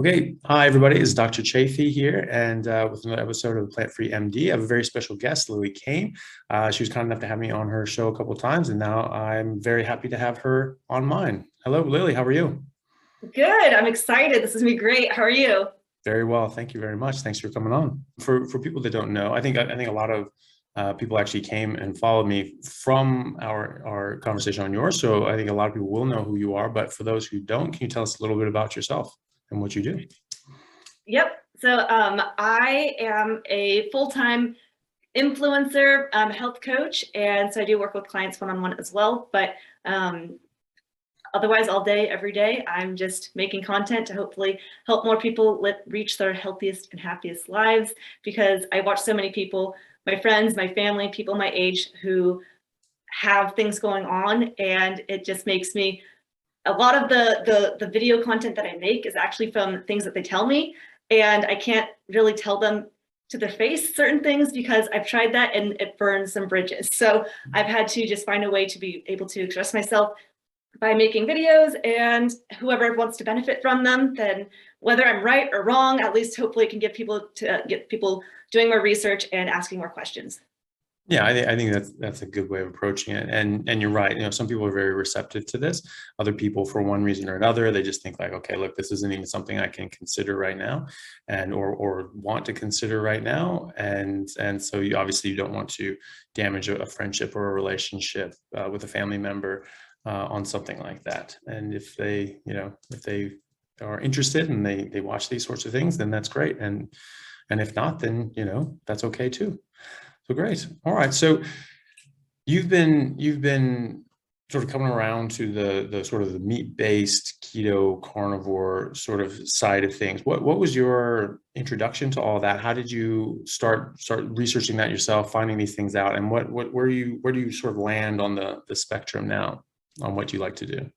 Okay, hi everybody, it's Dr. Chafee here, and with another episode of Plant Free MD. I have a very special guest, Lillie Kane. She was kind enough to have me on her show a couple of times, and now I'm very happy to have her on mine. Hello, Lillie, how are you? Good. I'm excited. This is gonna be great. How are you? Very well, thank you very much. Thanks for coming on. For people that don't know, I think a lot of people actually came and followed me from our conversation on yours. So I think a lot of people will know who you are. But for those who don't, can you tell us a little bit about yourself and what you do? Yep. So I am a full-time influencer, health coach, and so I do work with clients one-on-one as well. But otherwise, all day, every day, I'm just making content to hopefully help more people reach their healthiest and happiest lives. Because I watch so many people, my friends, my family, people my age who have things going on, and it just makes me. A lot of the video content that I make is actually from things that they tell me, and I can't really tell them to their face certain things because I've tried that and it burns some bridges. So I've had to just find a way to be able to express myself by making videos, and whoever wants to benefit from them, then whether I'm right or wrong, at least hopefully it can get people doing more research and asking more questions. Yeah, I think that's a good way of approaching it. And you're right. You know, some people are very receptive to this. Other people, for one reason or another, they just think like, okay, look, this isn't even something I can consider right now, and or want to consider right now. And so you obviously you don't want to damage a friendship or a relationship with a family member on something like that. And if they are interested and they watch these sorts of things, then that's great. And if not, then that's okay too. So great. All right. So you've been sort of coming around to the sort of the meat-based keto carnivore sort of side of things. What was your introduction to all that? How did you start researching that yourself, finding these things out, and where do you sort of land on the spectrum now on what you like to do?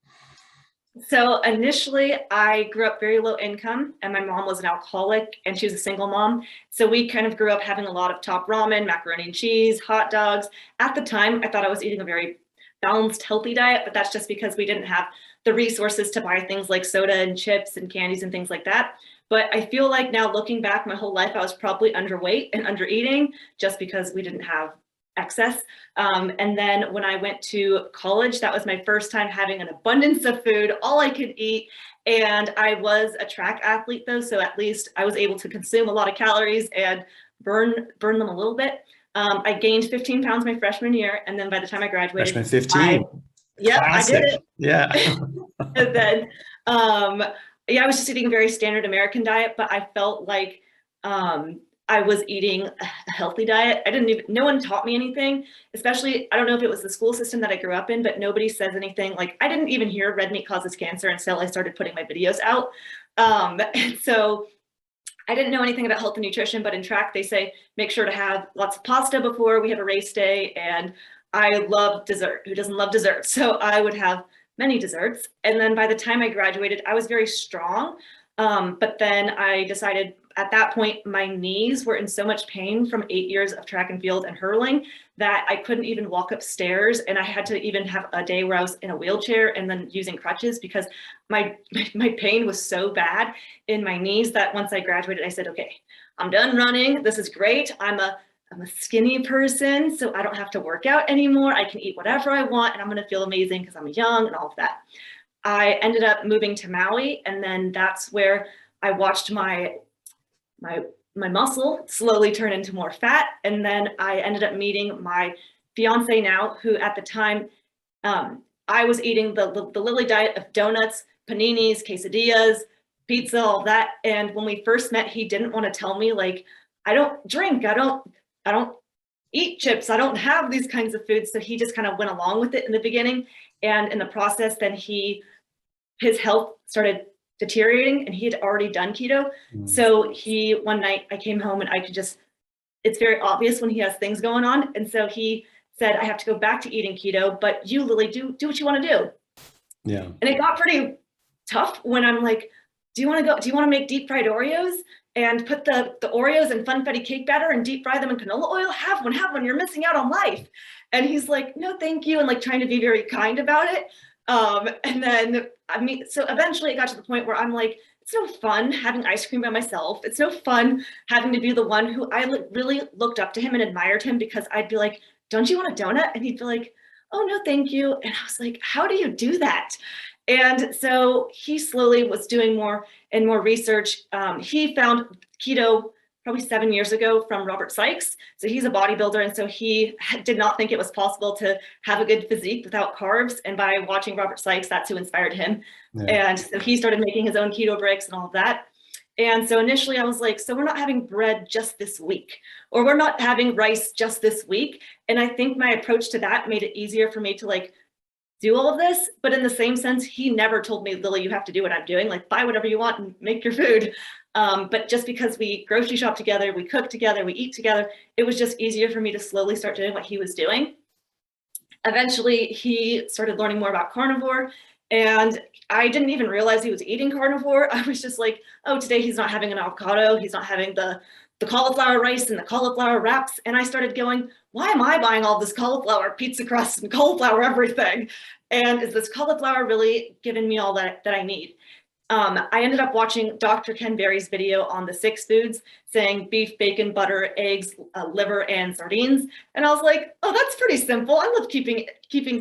So initially, I grew up very low income, and my mom was an alcoholic, and she was a single mom. So we kind of grew up having a lot of top ramen, macaroni and cheese, hot dogs. At the time, I thought I was eating a very balanced, healthy diet, but that's just because we didn't have the resources to buy things like soda and chips and candies and things like that. But I feel like now looking back, my whole life, I was probably underweight and under eating just because we didn't have excess. And then when I went to college, that was my first time having an abundance of food, all I could eat. And I was a track athlete though, so at least I was able to consume a lot of calories and burn them a little bit. I gained 15 pounds my freshman year, and then by the time I graduated, Freshman 15. yep, I did Classic. it. Yeah. And then, yeah, I was just eating a very standard American diet, but I felt like I was eating a healthy diet. No one taught me anything, especially, I don't know if it was the school system that I grew up in, but nobody says anything. Like, I didn't even hear red meat causes cancer until I started putting my videos out. And so I didn't know anything about health and nutrition, but in track, they say, make sure to have lots of pasta before we have a race day. And I love dessert. Who doesn't love dessert? So I would have many desserts. And then by the time I graduated, I was very strong. But then I decided at that point, my knees were in so much pain from 8 years of track and field and hurling that I couldn't even walk upstairs. And I had to even have a day where I was in a wheelchair and then using crutches because my pain was so bad in my knees that once I graduated, I said, okay, I'm done running. This is great. I'm a skinny person, so I don't have to work out anymore. I can eat whatever I want and I'm going to feel amazing because I'm young and all of that. I ended up moving to Maui, and then that's where I watched my muscle slowly turn into more fat. And then I ended up meeting my fiance now, who at the time, I was eating the Lillie diet of donuts, paninis, quesadillas, pizza, all that. And when we first met, he didn't want to tell me, like, I don't drink, I don't eat chips, I don't have these kinds of foods. So he just kind of went along with it in the beginning. And in the process, then his health started deteriorating, and he had already done keto. So one night I came home and it's very obvious when he has things going on. And so he said, I have to go back to eating keto, but you, Lillie, do what you want to do. Yeah. And it got pretty tough when I'm like, do you want to make deep fried Oreos and put the Oreos in funfetti cake batter and deep fry them in canola oil? Have one, you're missing out on life. And he's like, no, thank you. And like trying to be very kind about it. And then, so eventually it got to the point where I'm like, it's no fun having ice cream by myself. It's no fun having to be the one who I really looked up to him and admired him, because I'd be like, don't you want a donut? And he'd be like, oh, no, thank you. And I was like, how do you do that? And so he slowly was doing more and more research. He found keto probably 7 years ago from Robert Sykes. So he's a bodybuilder. And so he did not think it was possible to have a good physique without carbs. And by watching Robert Sykes, that's who inspired him. Yeah. And so he started making his own keto bricks and all of that. And so initially I was like, so we're not having bread just this week, or we're not having rice just this week. And I think my approach to that made it easier for me to like do all of this. But in the same sense, he never told me, Lillie, you have to do what I'm doing, like buy whatever you want and make your food. But just because we grocery shop together, we cook together, we eat together, it was just easier for me to slowly start doing what he was doing. Eventually, he started learning more about carnivore, and I didn't even realize he was eating carnivore. I was just like, oh, today he's not having an avocado, he's not having the cauliflower rice and the cauliflower wraps. And I started going, why am I buying all this cauliflower pizza crust and cauliflower everything? And is this cauliflower really giving me all that I need? I ended up watching Dr. Ken Berry's video on the 6 foods, saying beef, bacon, butter, eggs, liver, and sardines. And I was like, oh, that's pretty simple. I love keeping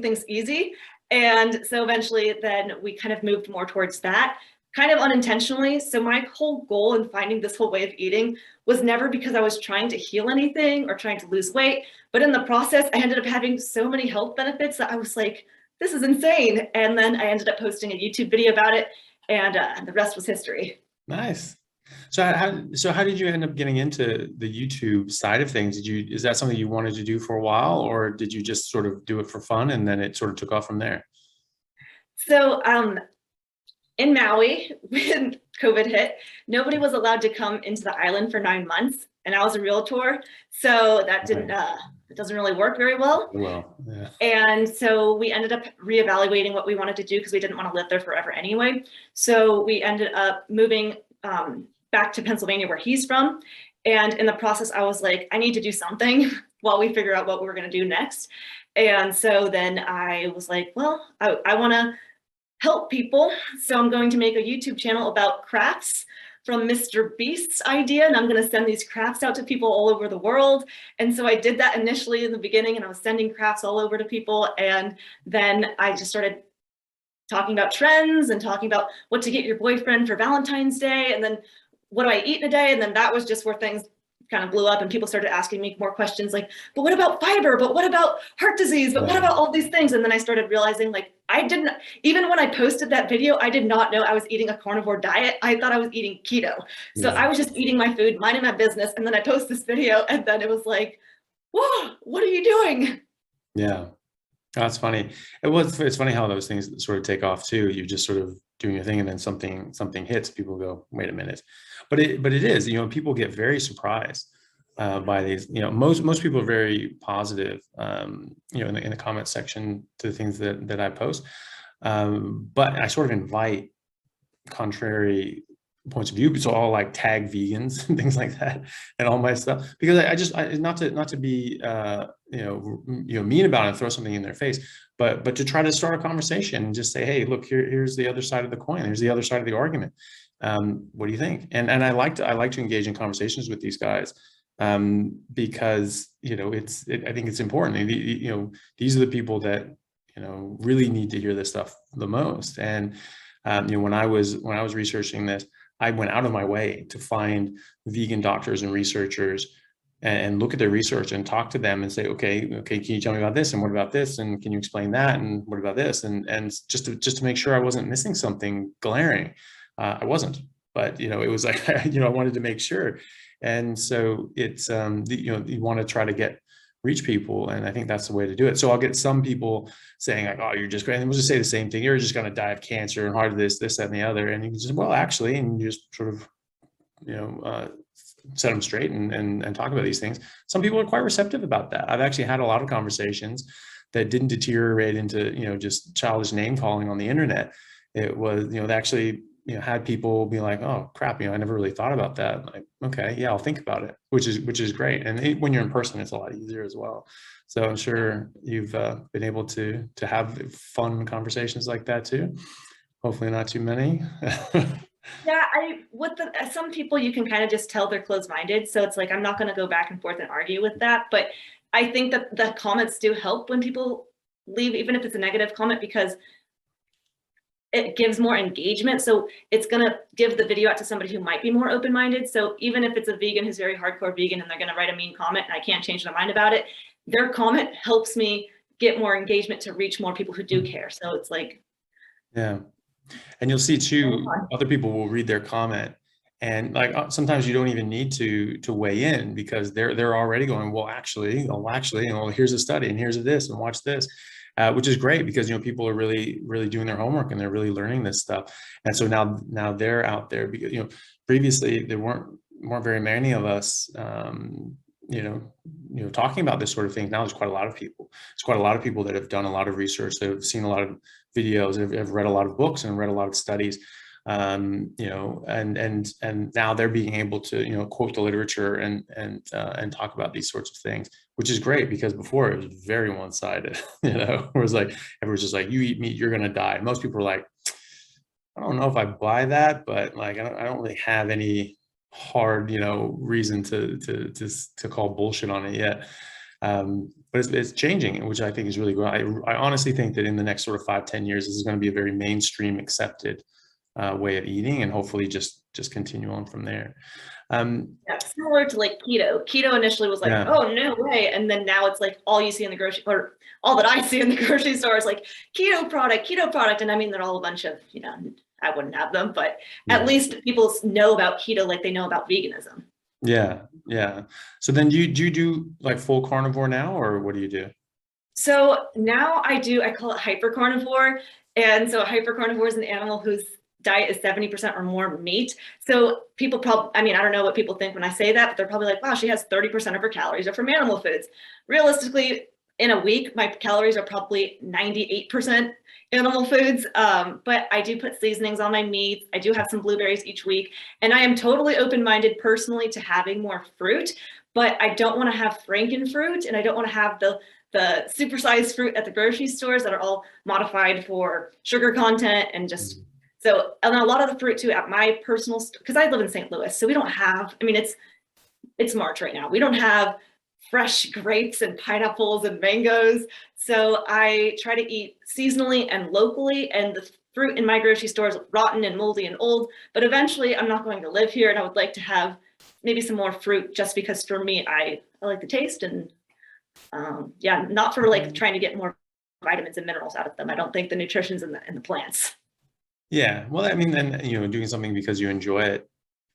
things easy. And so eventually then we kind of moved more towards that, kind of unintentionally. So my whole goal in finding this whole way of eating was never because I was trying to heal anything or trying to lose weight. But in the process, I ended up having so many health benefits that I was like, this is insane. And then I ended up posting a YouTube video about it. And the rest was history. Nice. So how did you end up getting into the YouTube side of things? Is that something you wanted to do for a while, or did you just sort of do it for fun and then it sort of took off from there? So in Maui, when COVID hit, nobody was allowed to come into the island for 9 months, and I was a realtor, so that didn't it doesn't really work very well. Well, yeah. And so we ended up reevaluating what we wanted to do, because we didn't want to live there forever anyway. So we ended up moving back to Pennsylvania, where he's from. And in the process, I was like, I need to do something while we figure out what we're going to do next. And so then I was like, well, I want to help people. So I'm going to make a YouTube channel about crafts from Mr. Beast's idea, and I'm going to send these crafts out to people all over the world. And so I did that initially in the beginning, and I was sending crafts all over to people. And then I just started talking about trends and talking about what to get your boyfriend for Valentine's Day, and then what do I eat in a day? And then that was just where things kind of blew up, and people started asking me more questions like, but what about fiber? But what about heart disease? But what about all these things? And then I started realizing, like, I didn't, even when I posted that video, I did not know I was eating a carnivore diet. I thought I was eating keto. So I was just eating my food, minding my business. And then I post this video, and then it was like, whoa, what are you doing? Yeah, that's funny. It's funny how those things sort of take off too. You just sort of doing your thing, and then something hits. People go, wait a minute. But it is, people get very surprised by these. Most people are very positive, in the comment section to the things that I post. But I sort of invite contrary points of view. So I'll like tag vegans and things like that, and all my stuff, because I not to be mean about it and throw something in their face, but to try to start a conversation and just say, hey, look, here's the other side of the coin. Here's the other side of the argument. What do you think? And I like to engage in conversations with these guys, because I think it's important. These are the people that really need to hear this stuff the most. And when I was researching this, I went out of my way to find vegan doctors and researchers and look at their research and talk to them and say, okay, can you tell me about this? And what about this? And can you explain that? And what about this? And just to make sure I wasn't missing something glaring. I wasn't, but it was like, I wanted to make sure. And so it's, you want to try to reach people. And I think that's the way to do it. So I'll get some people saying like, oh, you're just going, and we'll just say the same thing. You're just going to die of cancer and heart of this, that, and the other. And you can just, well, actually, and you just sort of, set them straight and talk about these things. Some people are quite receptive about that. I've actually had a lot of conversations that didn't deteriorate into, just childish name calling on the internet. It was, they actually, had people be like, oh crap, I never really thought about that. Like, okay, yeah, I'll think about it, which is great. And when you're in person, it's a lot easier as well. So I'm sure you've been able to have fun conversations like that too. Hopefully not too many. Yeah, some people you can kind of just tell they're closed-minded. So it's like, I'm not going to go back and forth and argue with that. But I think that the comments do help when people leave, even if it's a negative comment, because it gives more engagement. So it's going to give the video out to somebody who might be more open-minded. So even if it's a vegan who's very hardcore vegan and they're going to write a mean comment and I can't change their mind about it, their comment helps me get more engagement to reach more people who do care. So it's like, Yeah. And you'll see too, other people will read their comment, and like sometimes you don't even need to weigh in, because they're already going, well, actually, here's a study, and here's a this, and watch this, which is great, because people are really doing their homework, and they're really learning this stuff. And so now they're out there, because previously there weren't very many of us talking about this sort of thing. Now there's quite a lot of people. There's quite a lot of people that have done a lot of research, that have seen a lot of videos, have read a lot of books and read a lot of studies, and now they're being able to quote the literature and talk about these sorts of things, which is great, because before it was very one-sided. It was like everyone's just like, you eat meat, you're gonna die. Most people are like, I don't know if I buy that, but like I don't really have any hard reason to call bullshit on it yet. But it's changing, which I think is really good. I honestly think that in the next sort of 5-10 years, this is going to be a very mainstream accepted way of eating, and hopefully just continue on from there. Yeah, similar to like keto. Keto initially was like, oh, no way. And then now it's like all you see in the grocery, or all that I see in the grocery store is like keto product. And I mean, they're all a bunch of, I wouldn't have them, but at least people know about keto like they know about veganism. Yeah. So then do you do like full carnivore now, or what do you do? So now I call it hypercarnivore. And so a hypercarnivore is an animal whose diet is 70% or more meat. So people probably, I don't know what people think when I say that, but they're probably like, wow, she has 30% of her calories are from animal foods. Realistically, in a week, my calories are probably 98% animal foods. But I do put seasonings on my meats. I do have some blueberries each week. And I am totally open-minded personally to having more fruit, but I don't want to have frankenfruit, and I don't want to have the supersized fruit at the grocery stores that are all modified for sugar content and just so. And a lot of the fruit too at my personal, because I live in St. Louis, so we don't have, it's March right now, we don't have fresh grapes and pineapples and mangoes. So I try to eat seasonally and locally, and the fruit in my grocery store is rotten and moldy and old, but eventually I'm not going to live here, and I would like to have maybe some more fruit, just because for me, I like the taste, and not for like trying to get more vitamins and minerals out of them. I don't think the nutrition's in the plants. Yeah, well, then doing something because you enjoy it,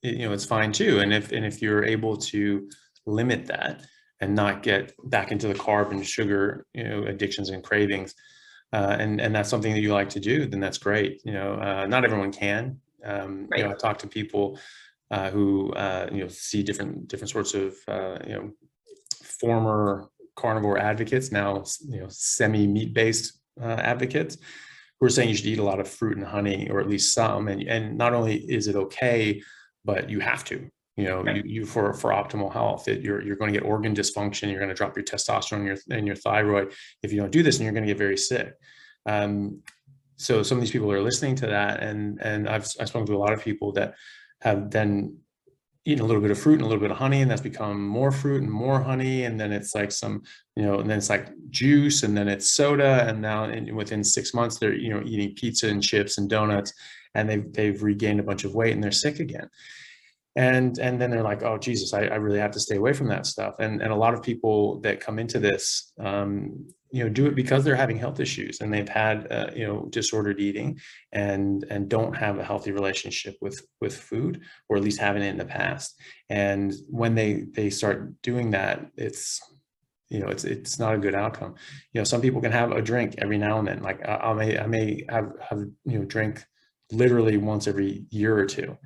it's fine too. And if you're able to limit that and not get back into the carb and sugar addictions and cravings, and that's something that you like to do, then that's great. Not everyone can. Right. I talk to people who see different sorts of former carnivore advocates, now semi meat based advocates, who are saying you should eat a lot of fruit and honey, or at least some. And not only is it okay, but you have to. You for optimal health, that you're going to get organ dysfunction. You're going to drop your testosterone and your thyroid if you don't do this, and you're going to get very sick. So some of these people are listening to that, and I've spoken to a lot of people that have then eaten a little bit of fruit and a little bit of honey, and that's become more fruit and more honey, and then it's like some, and then it's like juice, and then it's soda, and now within 6 months they're eating pizza and chips and donuts, and they've regained a bunch of weight, and they're sick again. And then they're like, oh Jesus, I really have to stay away from that stuff. And a lot of people that come into this, do it because they're having health issues, and they've had disordered eating, and don't have a healthy relationship with food, or at least haven't in the past. And when they start doing that, it's not a good outcome. Some people can have a drink every now and then. Like I may have drink literally once every year or two,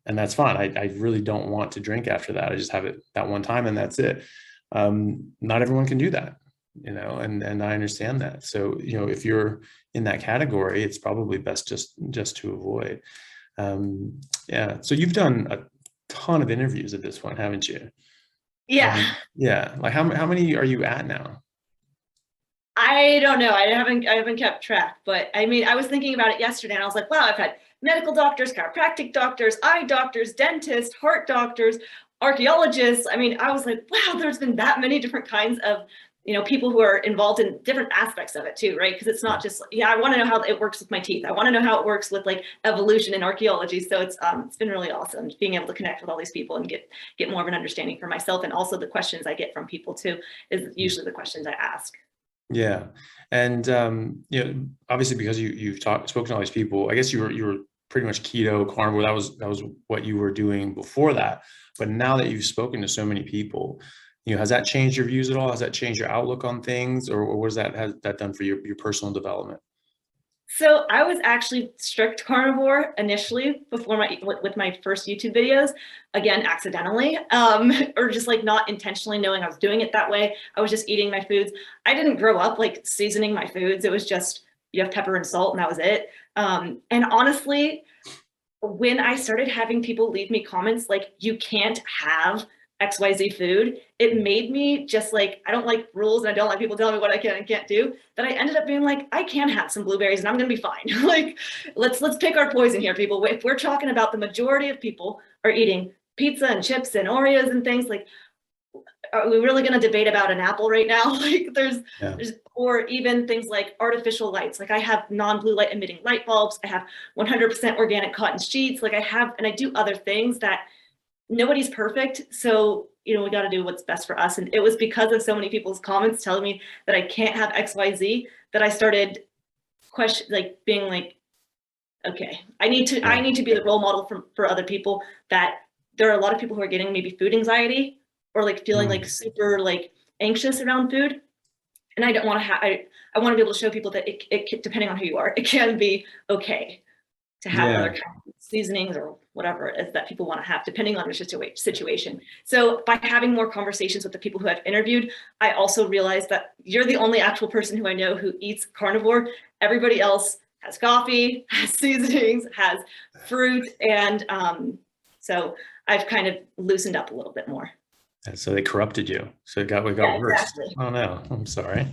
and that's fine. I really don't want to drink after that. I just have it that one time, and that's it. Not everyone can do that, and I understand that. So, if you're in that category, it's probably best just to avoid. Yeah. So you've done a ton of interviews at this point, haven't you? Yeah. Yeah. Like how many are you at now? I don't know. I haven't kept track, but I was thinking about it yesterday, and I was like, wow, I've had medical doctors, chiropractic doctors, eye doctors, dentists, heart doctors, archaeologists. I mean, I was like, wow, there's been that many different kinds of, you know, people who are involved in different aspects of it too, right? Because it's not just, yeah, I want to know how it works with my teeth. I want to know how it works with like evolution and archaeology. So it's been really awesome being able to connect with all these people and get more of an understanding for myself. And also the questions I get from people too is usually the questions I ask. Yeah. And, you know, obviously because you've spoken to all these people, I guess you were pretty much keto, carnivore. That was what you were doing before that. But now that you've spoken to so many people, you know, has that changed your views at all? Has that changed your outlook on things, or what has that done for your personal development? So I was actually strict carnivore initially before with my first YouTube videos, again, accidentally, or just like not intentionally knowing I was doing it that way. I was just eating my foods. I didn't grow up like seasoning my foods. It was just, you have pepper and salt and that was it. And honestly, when I started having people leave me comments like, you can't have XYZ food, it made me just like, I don't like rules and I don't like people telling me what I can and can't do, that I ended up being like, I can have some blueberries and I'm gonna be fine. Like, let's pick our poison here, people. If we're talking about the majority of people are eating pizza and chips and Oreos and things, like, are we really gonna debate about an apple right now? Like there's, or even things like artificial lights. Like I have non-blue light emitting light bulbs. I have 100% organic cotton sheets. Like and I do other things that nobody's perfect. So, you know, we got to do what's best for us. And it was because of so many people's comments telling me that I can't have XYZ that I started being like, okay, I need to be the role model for other people, that there are a lot of people who are getting maybe food anxiety or like feeling like super like anxious around food. And I don't want to I want to be able to show people that it depending on who you are, it can be okay to have other kinds of seasonings or whatever it is that people want to have, depending on your situation. So by having more conversations with the people who I've interviewed, I also realized that you're the only actual person who I know who eats carnivore. Everybody else has coffee, has seasonings, has fruit. And so I've kind of loosened up a little bit more. And so they corrupted you. So it got worse. Exactly. Oh no, I'm sorry.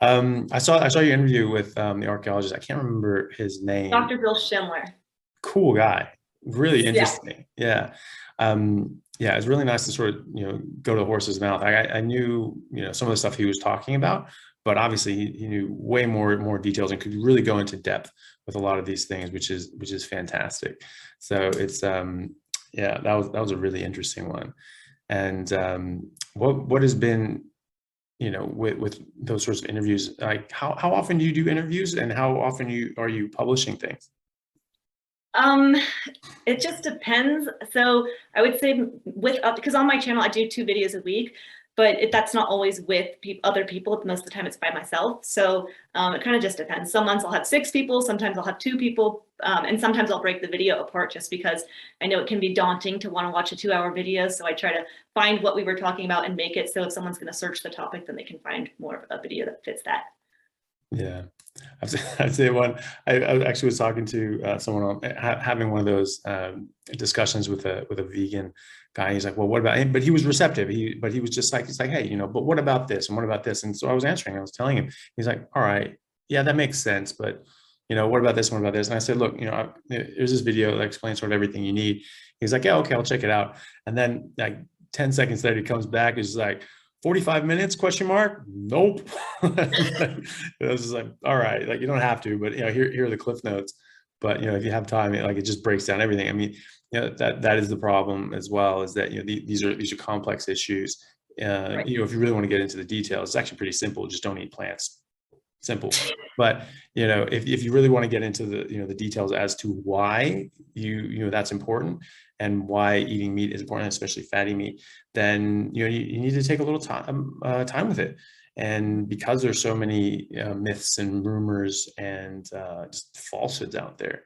I saw your interview with the archaeologist. I can't remember his name. Dr. Bill Schindler. Cool guy. Really interesting. Yeah. Yeah, it's really nice to sort of, you know, go to the horse's mouth. I knew, you know, some of the stuff he was talking about, but obviously he knew way more details and could really go into depth with a lot of these things, which is fantastic. So it's yeah, that was a really interesting one. And what has been, you know, with those sorts of interviews, like how often do you do interviews and how often are you publishing things? It just depends. So I would say because on my channel I do 2 videos a week, but that's not always with other people. Most of the time it's by myself. So it kind of just depends. Some months I'll have 6 people, sometimes I'll have 2 people, and sometimes I'll break the video apart just because I know it can be daunting to want to watch a 2-hour video. So I try to find what we were talking about and make it so if someone's going to search the topic, then they can find more of a video that fits that. Yeah, I'd say I actually was talking to someone on having one of those discussions with a vegan guy. He's like, well, what about, but he was receptive. But he was just like, he's like, hey, you know, but what about this? And what about this? And so I was answering, I was telling him, he's like, all right, yeah, that makes sense. But, you know, what about this? What about this? And I said, look, you know, there's this video that explains sort of everything you need. He's like, yeah, okay, I'll check it out. And then like 10 seconds later, he comes back, is like, 45 minutes, question mark? Nope. It was just like, all right, like you don't have to, but you know, here are the cliff notes. But you know, if you have time, it just breaks down everything. I mean, you know, that is the problem as well, is that, you know, these are complex issues. Right. You know, if you really want to get into the details, it's actually pretty simple. Just don't eat plants. Simple. But you know, if you really want to get into the, you know, the details as to why you know that's important and why eating meat is important, especially fatty meat, then you know you need to take a little time with it. And because there's so many myths and rumors and just falsehoods out there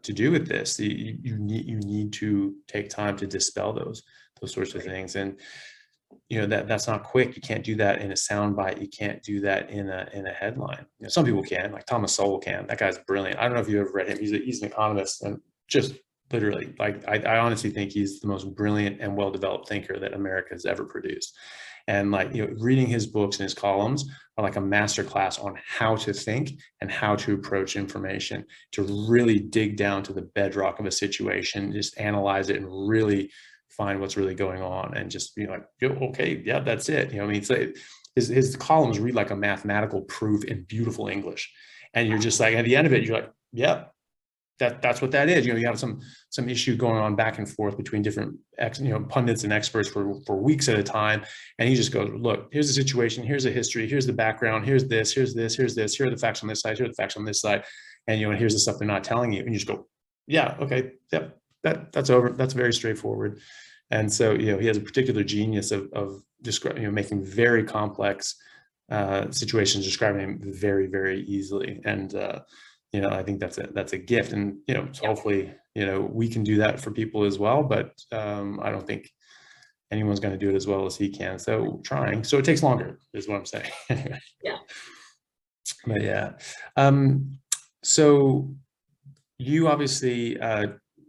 to do with this, you need to take time to dispel those sorts of things. And you know, that's not quick. You can't do that in a soundbite. You can't do that in a headline. You know, some people can, like Thomas Sowell can. That guy's brilliant. I don't know if you ever read him. He's an economist, and just literally, like I honestly think he's the most brilliant and well-developed thinker that America has ever produced. And like, reading his books and his columns are like a masterclass on how to think and how to approach information, to really dig down to the bedrock of a situation, just analyze it and really find what's really going on, and just be like, okay, yeah, that's it. I mean, it's like his columns read like a mathematical proof in beautiful English. And you're just like, at the end of it, you're like, yeah, that's what that is. You have some issue going on back and forth between different pundits and experts for weeks at a time, and he just goes, look, here's the situation, here's the history, here's the background, here's this, here are the facts on this side, here are the facts on this side, and and here's the stuff they're not telling you, and you just go, yeah, okay, yep, that's over. That's very straightforward. And so he has a particular genius of describing, making very complex situations, describing them very, very easily. And I think that's a gift, and so hopefully we can do that for people as well. But I don't think anyone's going to do it as well as he can. So trying. So it takes longer, is what I'm saying. Yeah. But yeah. So you obviously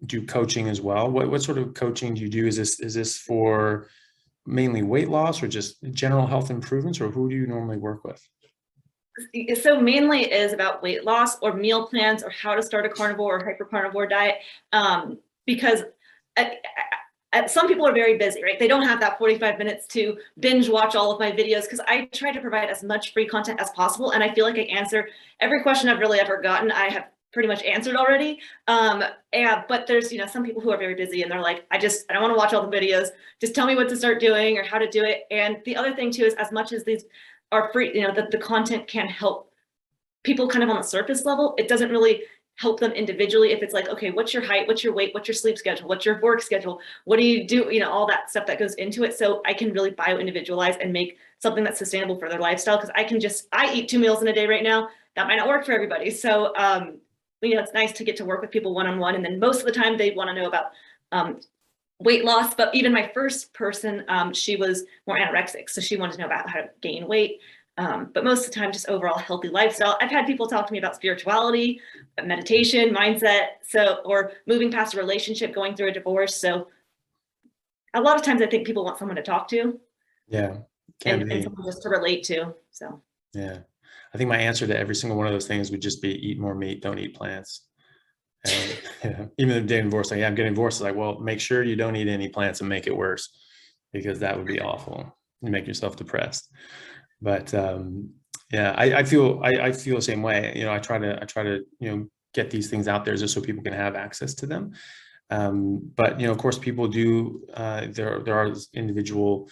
do coaching as well. What sort of coaching do you do? Is this for mainly weight loss, or just general health improvements, or who do you normally work with? So mainly it is about weight loss or meal plans or how to start a carnivore or hypercarnivore diet. Because some people are very busy, right? They don't have that 45 minutes to binge watch all of my videos, because I try to provide as much free content as possible. And I feel like I answer every question I've really ever gotten. I have pretty much answered already. But there's, some people who are very busy and they're like, I don't want to watch all the videos. Just tell me what to start doing or how to do it. And the other thing too is, as much as these are free, the content can help people kind of on the surface level, it doesn't really help them individually. If it's like, okay, what's your height, what's your weight, what's your sleep schedule, what's your work schedule, what do you do, all that stuff that goes into it. So I can really bio-individualize and make something that's sustainable for their lifestyle. Because I eat 2 meals in a day right now. That might not work for everybody. So it's nice to get to work with people one-on-one. And then most of the time they want to know about weight loss. But even my first person, she was more anorexic. So she wanted to know about how to gain weight. But most of the time, just overall healthy lifestyle. I've had people talk to me about spirituality, meditation, mindset, or moving past a relationship, going through a divorce. So a lot of times I think people want someone to talk to. Yeah. And someone just to relate to. So yeah. I think my answer to every single one of those things would just be eat more meat, don't eat plants. And even if getting divorced, I'm getting divorced, like, well, make sure you don't eat any plants and make it worse, because that would be awful. You make yourself depressed. But yeah, I feel the same way. I try to get these things out there just so people can have access to them. But of course, people do. There are individual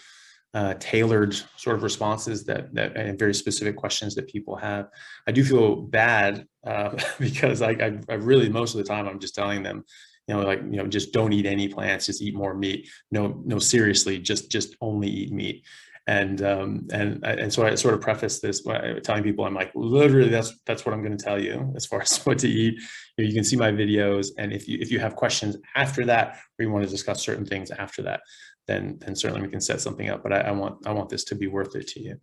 tailored sort of responses that and very specific questions that people have. I do feel bad because I really, most of the time I'm just telling them, just don't eat any plants, just eat more meat. No, seriously, just only eat meat. And so I sort of preface this by telling people, I'm like, literally, that's what I'm going to tell you as far as what to eat. You can see my videos, and if you have questions after that, or you want to discuss certain things after that, then certainly we can set something up. But I want this to be worth it to you.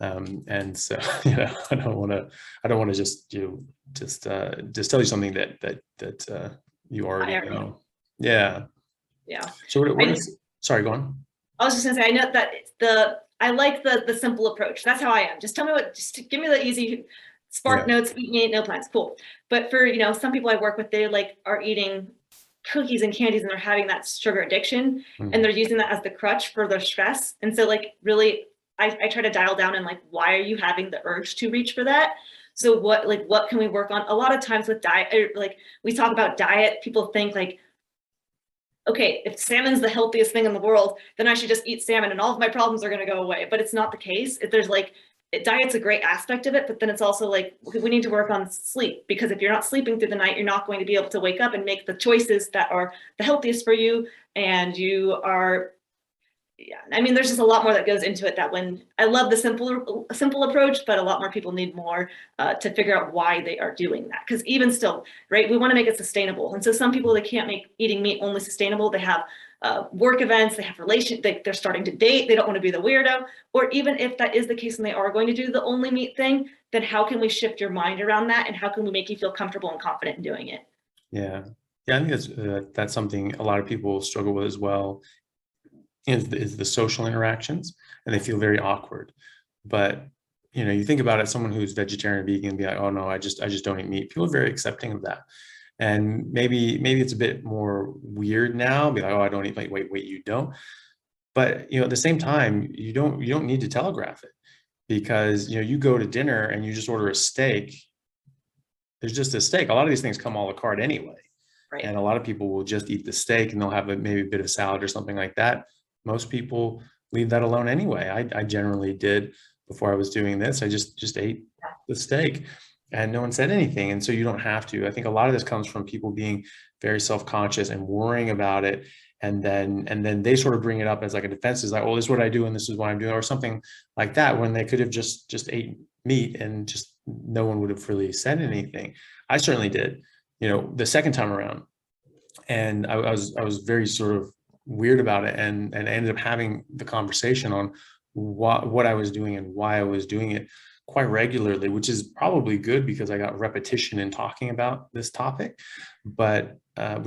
And so I don't want to just tell you something that you already know. Yeah. So what is, sorry, go on. I was just gonna say, I know that I like the simple approach. That's how I am. Just tell me just give me the easy spark notes, eat meat, no plants, cool. But for, some people I work with, they are eating cookies and candies and they're having that sugar addiction, and they're using that as the crutch for their stress. And so really, I try to dial down and why are you having the urge to reach for that? So what can we work on? A lot of times with diet, we talk about diet, people think okay, if salmon's the healthiest thing in the world, then I should just eat salmon and all of my problems are going to go away. But it's not the case. There's diet's a great aspect of it, but then it's also we need to work on sleep, because if you're not sleeping through the night, you're not going to be able to wake up and make the choices that are the healthiest for you. And there's just a lot more that goes into it, that when I love the simple approach, but a lot more people need more to figure out why they are doing that. Because even still, right, we want to make it sustainable. And so some people, they can't make eating meat only sustainable. They have work events, they have they're starting to date, they don't want to be the weirdo. Or even if that is the case and they are going to do the only meat thing, then how can we shift your mind around that? And how can we make you feel comfortable and confident in doing it? Yeah. I think that's something a lot of people struggle with as well. is the social interactions, and they feel very awkward. But you think about it, someone who's vegetarian or vegan be like, oh no, I just don't eat meat. People are very accepting of that. And maybe it's a bit more weird now, be like, oh, I don't eat, like, wait, you don't. But at the same time, you don't need to telegraph it, because you go to dinner and you just order a steak. There's just a steak. A lot of these things come a la carte anyway. Right. And a lot of people will just eat the steak and they'll have maybe a bit of salad or something like that. Most people leave that alone anyway. I generally did before I was doing this. I just ate the steak and no one said anything. And so you don't have to. I think a lot of this comes from people being very self-conscious and worrying about it. And then they sort of bring it up as like a defense, is like, oh, this is what I do and this is what I'm doing, or something like that, when they could have just ate meat and just no one would have really said anything. I certainly did, the second time around. And I was very sort of weird about it, and ended up having the conversation on what I was doing and why I was doing it quite regularly, which is probably good because I got repetition in talking about this topic, but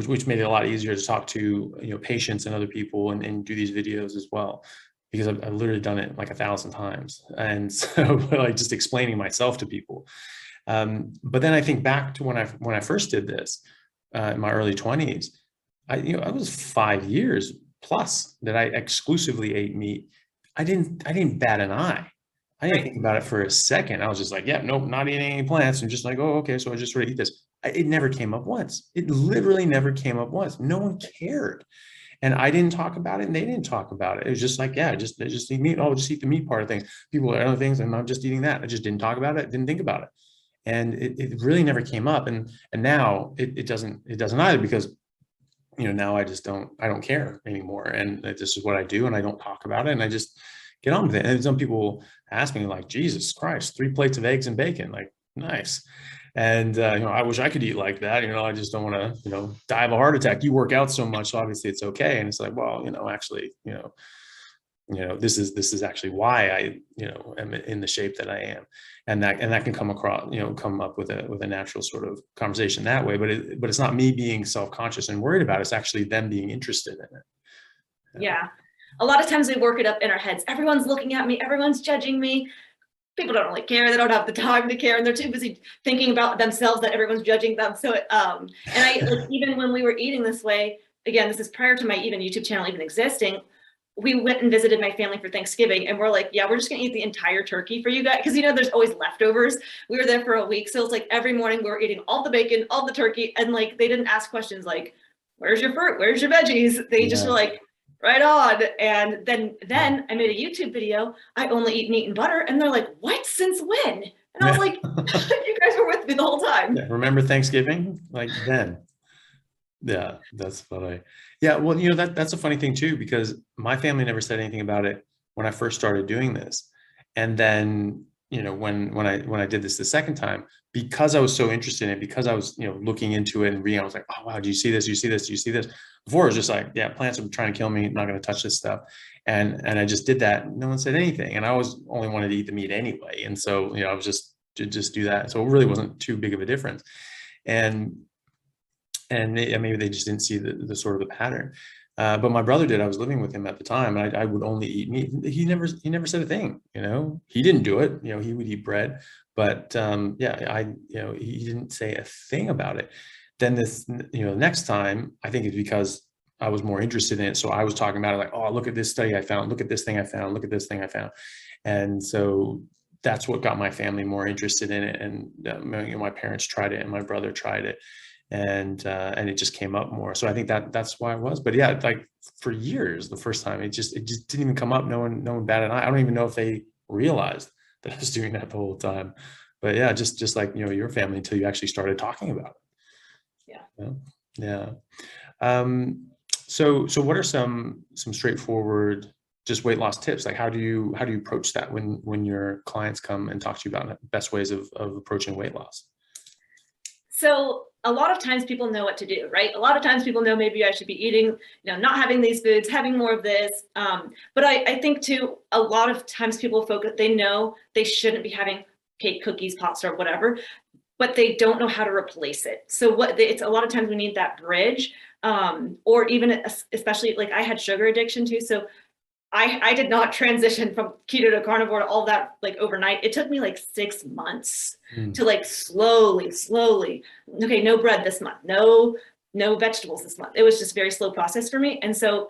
which made it a lot easier to talk to patients and other people and do these videos as well, because I've literally done it like 1,000 times. And so like just explaining myself to people. But then I think back to when I first did this in my early 20s, I was 5 years plus that I exclusively ate meat. I didn't bat an eye. I didn't think about it for a second. I was just like, yeah, nope, not eating any plants. And just like, oh, okay, so I just sort of eat this. It never came up once. It literally never came up once. No one cared. And I didn't talk about it and they didn't talk about it. It was just like, yeah, just eat meat. Oh, just eat the meat part of things. People are other things and I'm just eating that. I just didn't talk about it, didn't think about it. And it really never came up. And now it doesn't either, because now I don't care anymore. And this is what I do and I don't talk about it and I just get on with it. And some people ask me like, Jesus Christ, 3 plates of eggs and bacon, like, nice. And, I wish I could eat like that. I just don't want to, die of a heart attack. You work out so much, so obviously it's okay. And it's like, well, actually, this is actually why I, am in the shape that I am. And that can come across, come up with a natural sort of conversation that way. But it's not me being self-conscious and worried about it. It's actually them being interested in it. Yeah. A lot of times we work it up in our heads. Everyone's looking at me. Everyone's judging me. People don't really care. They don't have the time to care. And they're too busy thinking about themselves that everyone's judging them. So, and even when we were eating this way, again, this is prior to my even YouTube channel even existing, we went and visited my family for Thanksgiving and we're like, yeah, we're just gonna eat the entire turkey for you guys. Cause there's always leftovers. We were there for a week. So it's like every morning we were eating all the bacon, all the turkey. And like, they didn't ask questions like, where's your fruit? Where's your veggies? They just were like, right on. And then I made a YouTube video. I only eat meat and butter. And they're like, what? Since when? And I was like, you guys were with me the whole time. Yeah, remember Thanksgiving? Like then. Yeah, that's funny. Yeah, well, that's a funny thing too, because my family never said anything about it when I first started doing this. And then, when I did this the second time, because I was so interested in it, because I was, looking into it and reading, I was like, oh wow, do you see this? Do you see this? Do you see this? Before it was just like, yeah, plants are trying to kill me. I'm not going to touch this stuff. And I just did that. No one said anything. And I only wanted to eat the meat anyway. And so, I was just to do that. So it really wasn't too big of a difference. And maybe they just didn't see the sort of the pattern. But my brother did. I was living with him at the time, and I would only eat meat. He never said a thing. He didn't do it. He would eat bread, but he didn't say a thing about it. Then this, next time, I think it's because I was more interested in it. So I was talking about it like, oh, look at this study I found. Look at this thing I found. Look at this thing I found. And so that's what got my family more interested in it. And my parents tried it, and my brother tried it. And it just came up more. So I think that's why it was. But yeah, like for years, the first time, it just didn't even come up. No one batted an eye. I don't even know if they realized that I was doing that the whole time. But yeah, just like your family, until you actually started talking about it. Yeah. So what are some straightforward just weight loss tips? Like how do you approach that when your clients come and talk to you about best ways of approaching weight loss? So a lot of times people know what to do, right? A lot of times people know maybe I should be eating, not having these foods, having more of this. But I think too, a lot of times people focus, they know they shouldn't be having cake, cookies, pasta, or whatever, but they don't know how to replace it. So it's a lot of times we need that bridge, or even especially like I had sugar addiction too. So I did not transition from keto to carnivore to all that like overnight. It took me like 6 months to like slowly, okay, no bread this month, no vegetables this month. It was just a very slow process for me. And so,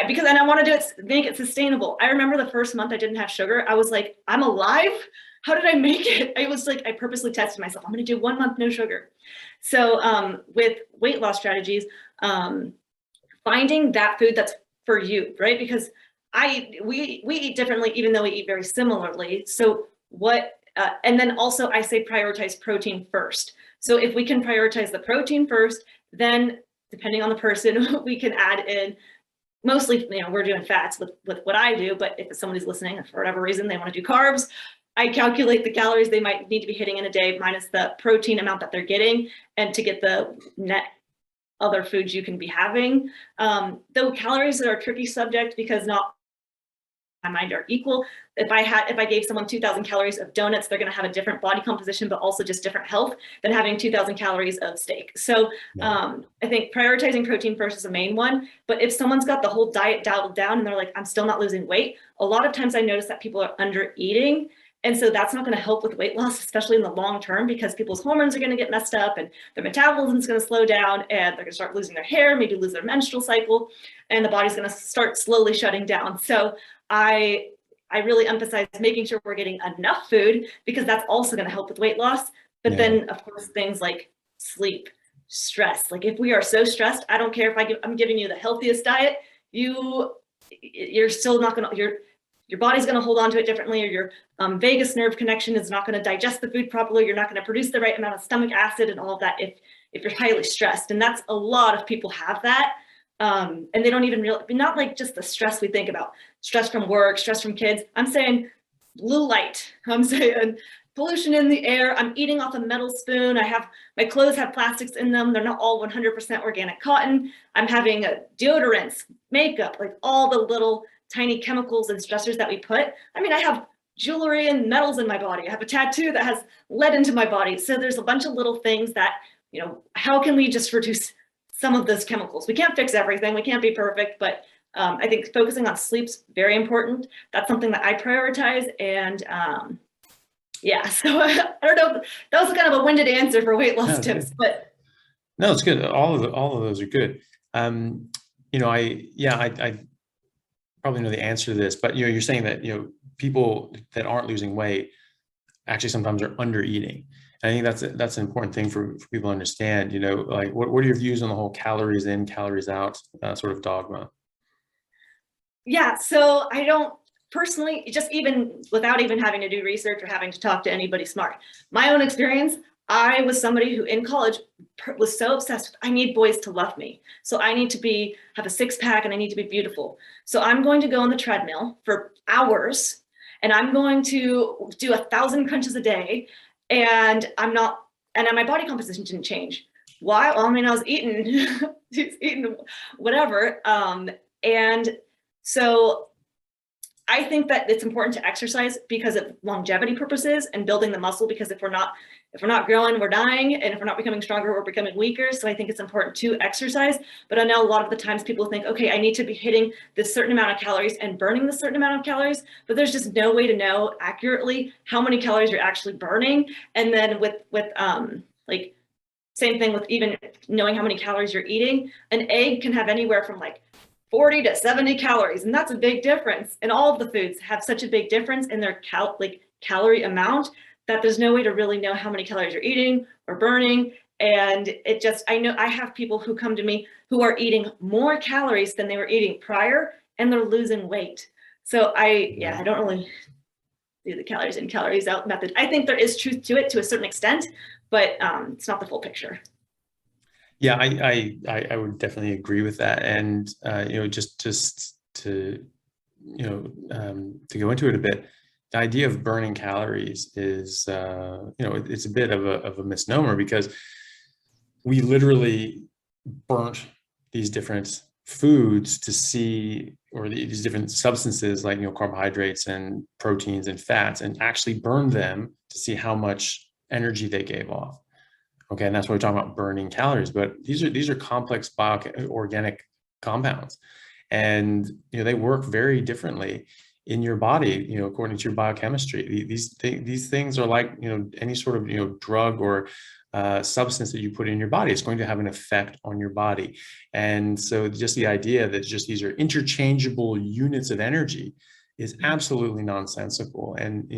because I want to do it, make it sustainable. I remember the first month I didn't have sugar. I was like, I'm alive. How did I make it? I was like, I purposely tested myself. I'm going to do 1 month, no sugar. So, with weight loss strategies, finding that food that's for you, right? Because we eat differently, even though we eat very similarly. So and then also I say prioritize protein first. So if we can prioritize the protein first, then depending on the person, we can add in mostly, we're doing fats with what I do, but if somebody's listening and for whatever reason they want to do carbs, I calculate the calories they might need to be hitting in a day minus the protein amount that they're getting, and to get the net other foods you can be having. Though calories are a tricky subject because not my mind are equal. If I gave someone 2,000 calories of donuts, they're going to have a different body composition, but also just different health than having 2,000 calories of steak. So I think prioritizing protein first is the main one. But if someone's got the whole diet dialed down and they're like, I'm still not losing weight, a lot of times I notice that people are under eating. And so that's not going to help with weight loss, especially in the long term, because people's hormones are going to get messed up and their metabolism is going to slow down and they're going to start losing their hair, maybe lose their menstrual cycle, and the body's going to start slowly shutting down. So I really emphasize making sure we're getting enough food, because that's also going to help with weight loss. But then, of course, things like sleep, stress. Like if we are so stressed, I don't care if I'm giving you the healthiest diet, you're still not going to, your body's going to hold on to it differently, or your vagus nerve connection is not going to digest the food properly. You're not going to produce the right amount of stomach acid and all of that if you're highly stressed. And that's a lot of people have that. And they don't even realize, not like just the stress we think about, stress from work, stress from kids. I'm saying blue light. I'm saying pollution in the air. I'm eating off a metal spoon. My clothes have plastics in them. They're not all 100% organic cotton. I'm having deodorants, makeup, like all the little tiny chemicals and stressors that we put. I mean, I have jewelry and metals in my body. I have a tattoo that has lead into my body. So there's a bunch of little things that, how can we just reduce some of those chemicals? We can't fix everything. We can't be perfect, but I think focusing on sleep's very important. That's something that I prioritize. And so I don't know. That was kind of a winded answer for weight loss tips, good. But no, it's good. All of those are good. I probably know the answer to this, but you're saying that people that aren't losing weight actually sometimes are under eating. And I think that's an important thing for people to understand. Like what are your views on the whole calories in, calories out sort of dogma? Yeah, so I don't personally, just even without even having to do research or having to talk to anybody smart, my own experience, I was somebody who in college was so obsessed with, I need boys to love me. So I need to have a 6-pack and I need to be beautiful. So I'm going to go on the treadmill for hours and I'm going to do 1,000 crunches a day, and my body composition didn't change. Why? Well, I mean, I was eating whatever. And so I think that it's important to exercise because of longevity purposes and building the muscle, because if we're not growing, we're dying. And if we're not becoming stronger, we're becoming weaker. So I think it's important to exercise. But I know a lot of the times people think, okay, I need to be hitting this certain amount of calories and burning this certain amount of calories, but there's just no way to know accurately how many calories you're actually burning. And then with like same thing with even knowing how many calories you're eating, an egg can have anywhere from like 40 to 70 calories. And that's a big difference. And all of the foods have such a big difference in their calorie amount that there's no way to really know how many calories you're eating or burning. And I know I have people who come to me who are eating more calories than they were eating prior, and they're losing weight. So I don't really do the calories in, calories out method. I think there is truth to it to a certain extent, but it's not the full picture. Yeah, I would definitely agree with that. And just to go into it a bit, the idea of burning calories is it's a bit of a misnomer, because we literally burnt these different foods to see, or these different substances like carbohydrates and proteins and fats, and actually burned them to see how much energy they gave off. Okay, and that's why we're talking about burning calories. But these are complex organic compounds, and they work very differently in your body, according to your biochemistry. These things are like, any sort of, drug or substance that you put in your body. It's going to have an effect on your body. And so just the idea that just these are interchangeable units of energy is absolutely nonsensical. And,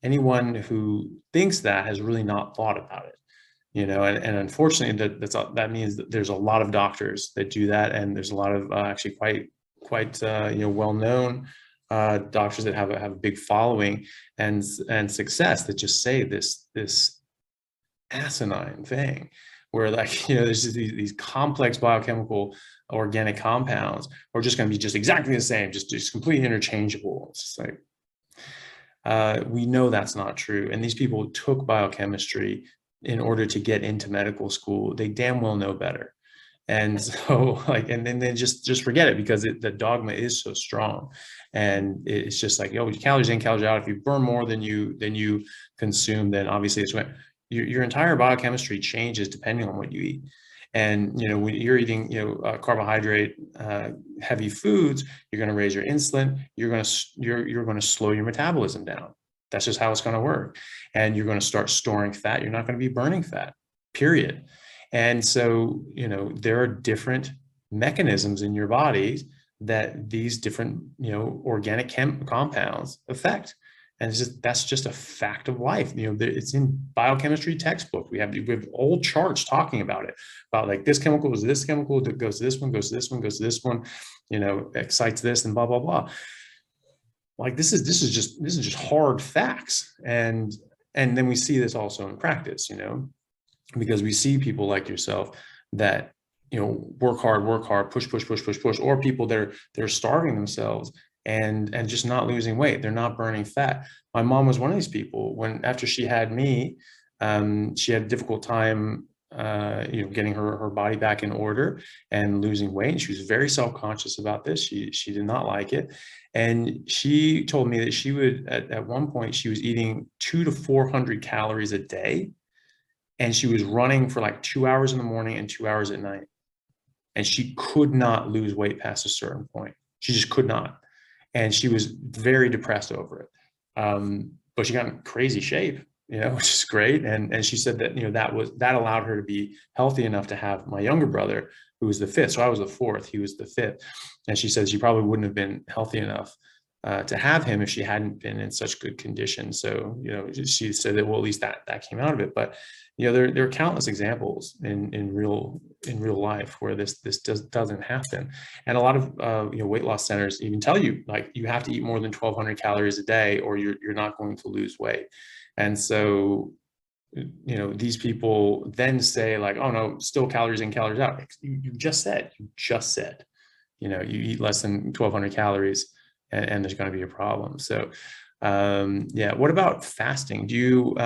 anyone who thinks that has really not thought about it. And unfortunately, that means that there's a lot of doctors that do that, and there's a lot of actually quite well-known doctors that have a big following and success that just say this asinine thing, where like there's just these complex biochemical organic compounds are just going to be just exactly the same, just completely interchangeable. It's just like we know that's not true, and these people took biochemistry in order to get into medical school. They damn well know better. And so like, and then they just forget it, because the dogma is so strong. And it's just like, calories in, calories out. If you burn more than you consume, then obviously it's when your entire biochemistry changes depending on what you eat. And when you're eating carbohydrate heavy foods, you're going to raise your insulin. You're going to slow your metabolism down. That's just how it's going to work. And you're going to start storing fat. You're not going to be burning fat, period. And so, there are different mechanisms in your bodies that these different, organic compounds affect. And that's just a fact of life. It's in biochemistry textbook. We have old charts talking about it, about like this chemical is this chemical that goes to this one, goes to this one, goes to this one, excites this and blah, blah, blah. Like this is just hard facts. And then we see this also in practice, because we see people like yourself that, work hard, push, or people that are starving themselves and just not losing weight. They're not burning fat. My mom was one of these people. After she had me, she had a difficult time, getting her body back in order and losing weight. And she was very self-conscious about this. She did not like it. And she told me that she would, at one point, she was eating 200 to 400 calories a day. And she was running for like 2 hours in the morning and 2 hours at night. And she could not lose weight past a certain point. She just could not. And she was very depressed over it. But she got in crazy shape, which is great. And she said that, that allowed her to be healthy enough to have my younger brother, who was the fifth. So I was the fourth, he was the fifth. And she said she probably wouldn't have been healthy enough to have him if she hadn't been in such good condition. So, she said that, well, at least that came out of it. But, there are countless examples in real life where this doesn't happen. And a lot of, weight loss centers even tell you, like, you have to eat more than 1,200 calories a day or you're not going to lose weight. And so, these people then say like, oh no, still calories in, calories out. You just said, you eat less than 1,200 calories and there's going to be a problem. So, what about fasting? Do you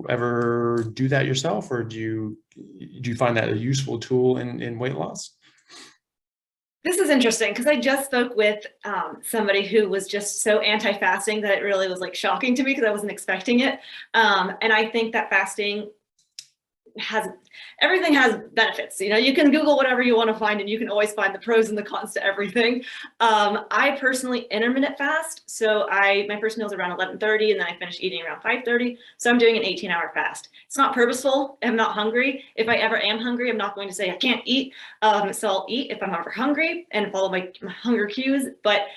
ever do that yourself, or do you find that a useful tool in weight loss? This is interesting because I just spoke with somebody who was just so anti-fasting that it really was like shocking to me because I wasn't expecting it. And I think that fasting everything has benefits. You can Google whatever you want to find and you can always find the pros and the cons to everything. I personally intermittent fast. So my first meal is around 11:30 and then I finish eating around 5:30. So I'm doing an 18-hour fast. It's not purposeful. I'm not hungry. If I ever am hungry, I'm not going to say I can't eat. So I'll eat if I'm ever hungry and follow my hunger cues. But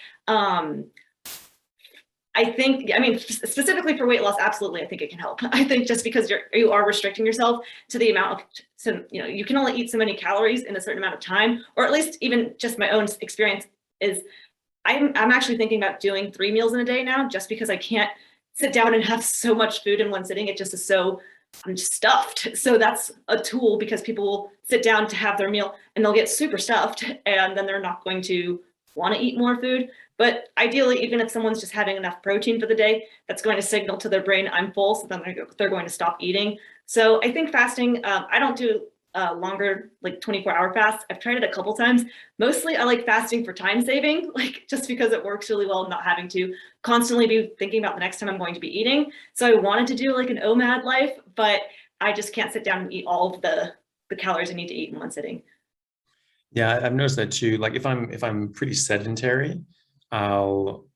I think, specifically for weight loss, absolutely, I think it can help. I think just because you are restricting yourself to the amount of, you can only eat so many calories in a certain amount of time, or at least even just my own experience is, I'm actually thinking about doing 3 meals in a day now, just because I can't sit down and have so much food in one sitting. It just is I'm just stuffed. So that's a tool, because people will sit down to have their meal and they'll get super stuffed and then they're not going to want to eat more food. But ideally, even if someone's just having enough protein for the day, that's going to signal to their brain, I'm full, so then they're going to stop eating. So I think fasting, I don't do longer, like 24-hour fasts. I've tried it a couple times. Mostly I like fasting for time saving, like just because it works really well, not having to constantly be thinking about the next time I'm going to be eating. So I wanted to do like an OMAD life, but I just can't sit down and eat all of the calories I need to eat in one sitting. Yeah, I've noticed that too. Like if I'm pretty sedentary, I'll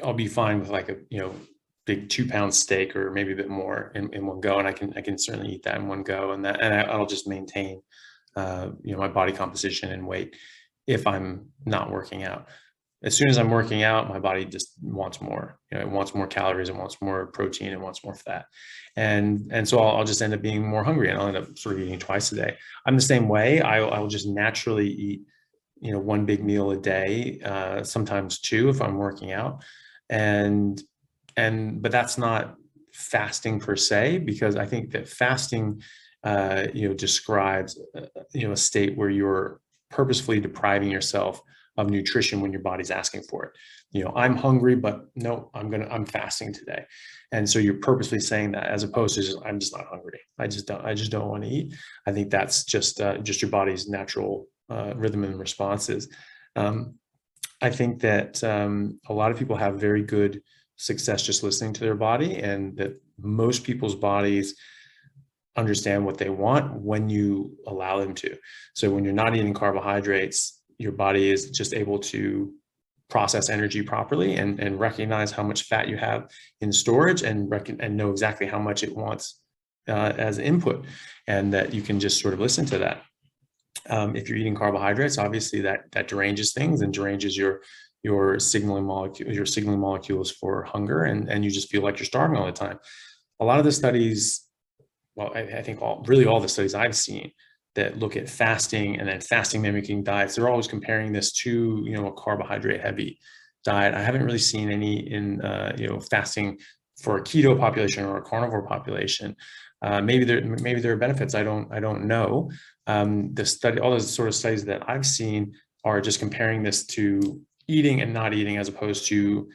I'll be fine with like a, big 2 pound steak or maybe a bit more in one go. And I can certainly eat that in one go. I'll just maintain, my body composition and weight if I'm not working out. As soon as I'm working out, my body just wants more. It wants more calories, it wants more protein, it wants more fat, and so I'll just end up being more hungry, and I'll end up sort of eating twice a day. I'm the same way. I'll just naturally eat, one big meal a day, sometimes two if I'm working out, and but that's not fasting per se, because I think that fasting, describes, a state where you're purposefully depriving yourself of nutrition when your body's asking for it. I'm hungry, but no, I'm fasting today. And so you're purposely saying that, as opposed to I'm just not hungry. I just don't want to eat. I think that's just your body's natural rhythm and responses. I think that a lot of people have very good success just listening to their body, and that most people's bodies understand what they want when you allow them to. So when you're not eating carbohydrates, your body is just able to process energy properly and recognize how much fat you have in storage, and know exactly how much it wants as input, and that you can just sort of listen to that. If you're eating carbohydrates, obviously that deranges things and deranges your signaling molecules for hunger, and you just feel like you're starving all the time. A lot of the studies, well, I think really all the studies I've seen that look at fasting and then fasting mimicking diets, they're always comparing this to, a carbohydrate heavy diet. I haven't really seen any in, fasting for a keto population or a carnivore population. Maybe there are benefits. I don't know. All those sort of studies that I've seen are just comparing this to eating and not eating, as opposed to,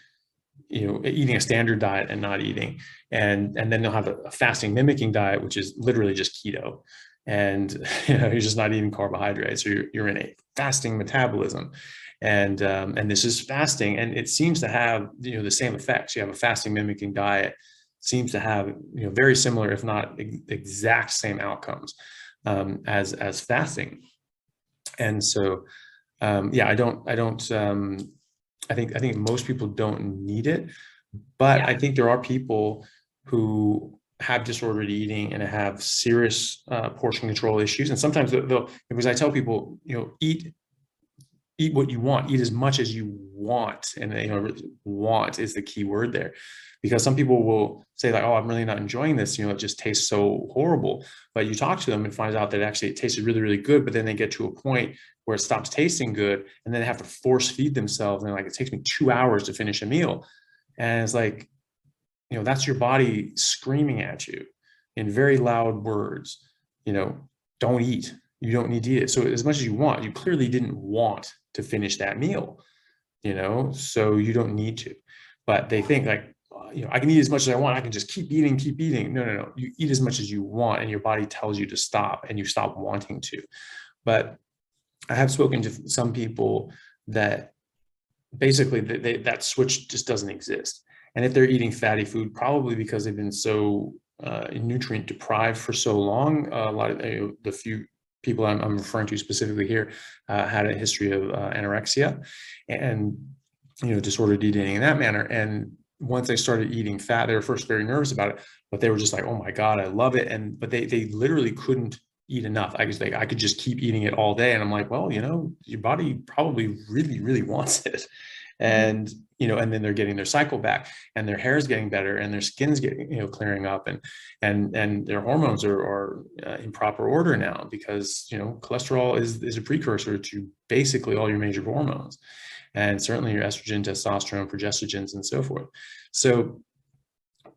eating a standard diet and not eating. And then they'll have a fasting mimicking diet, which is literally just keto. And you're just not eating carbohydrates, or you're in a fasting metabolism. And this is fasting, and it seems to have, the same effects. You have a fasting mimicking diet, seems to have, very similar, if not exact same outcomes as fasting. And so I think most people don't need it, but I think there are people who have disordered eating and have serious portion control issues. And sometimes because I tell people, eat what you want, eat as much as you want. And, want is the key word there, because some people will say like, oh, I'm really not enjoying this. It just tastes so horrible. But you talk to them and find out that actually it tasted really, really good. But then they get to a point where it stops tasting good, and then they have to force feed themselves. And they're like, it takes me 2 hours to finish a meal. And it's like, that's your body screaming at you in very loud words, don't eat. You don't need to eat it. So as much as you want, you clearly didn't want to finish that meal, so you don't need to. But they think like, I can eat as much as I want. I can just keep eating. No. You eat as much as you want, and your body tells you to stop, and you stop wanting to. But I have spoken to some people that basically that switch just doesn't exist. And if they're eating fatty food, probably because they've been so nutrient deprived for so long, a lot of the few people I'm referring to specifically here had a history of anorexia and, disordered eating in that manner. And once they started eating fat, they were first very nervous about it, but they were just like, oh my God, I love it. But they literally couldn't eat enough. I could just keep eating it all day. And I'm like, well, your body probably really, really wants it. And, and then they're getting their cycle back, and their hair is getting better, and their skin's getting, clearing up, and their hormones are in proper order now, because, cholesterol is a precursor to basically all your major hormones, and certainly your estrogen, testosterone, progestogens, and so forth. So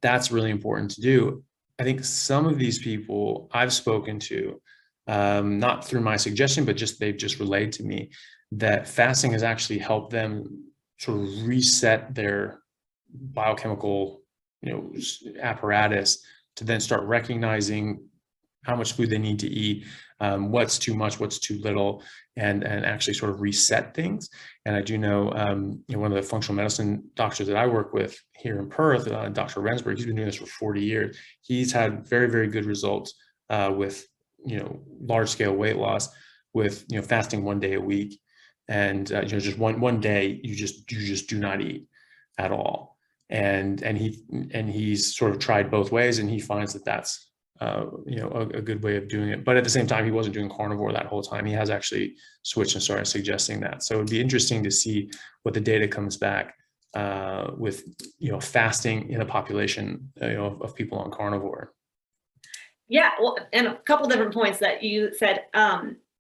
that's really important to do. I think some of these people I've spoken to, not through my suggestion, but they've just relayed to me that fasting has actually helped them sort of reset their biochemical, apparatus, to then start recognizing how much food they need to eat, what's too much, what's too little, and actually sort of reset things. And I do know, one of the functional medicine doctors that I work with here in Perth, Dr. Rensburg, he's been doing this for 40 years. He's had very, very good results with, large scale weight loss with, fasting 1 day a week, and just one day you just do not eat at all. And he's sort of tried both ways, and he finds that that's a good way of doing it. But at the same time, he wasn't doing carnivore that whole time. He has actually switched and started suggesting that. So it'd be interesting to see what the data comes back with fasting in a population of people on carnivore. Yeah, well, and a couple different points that you said.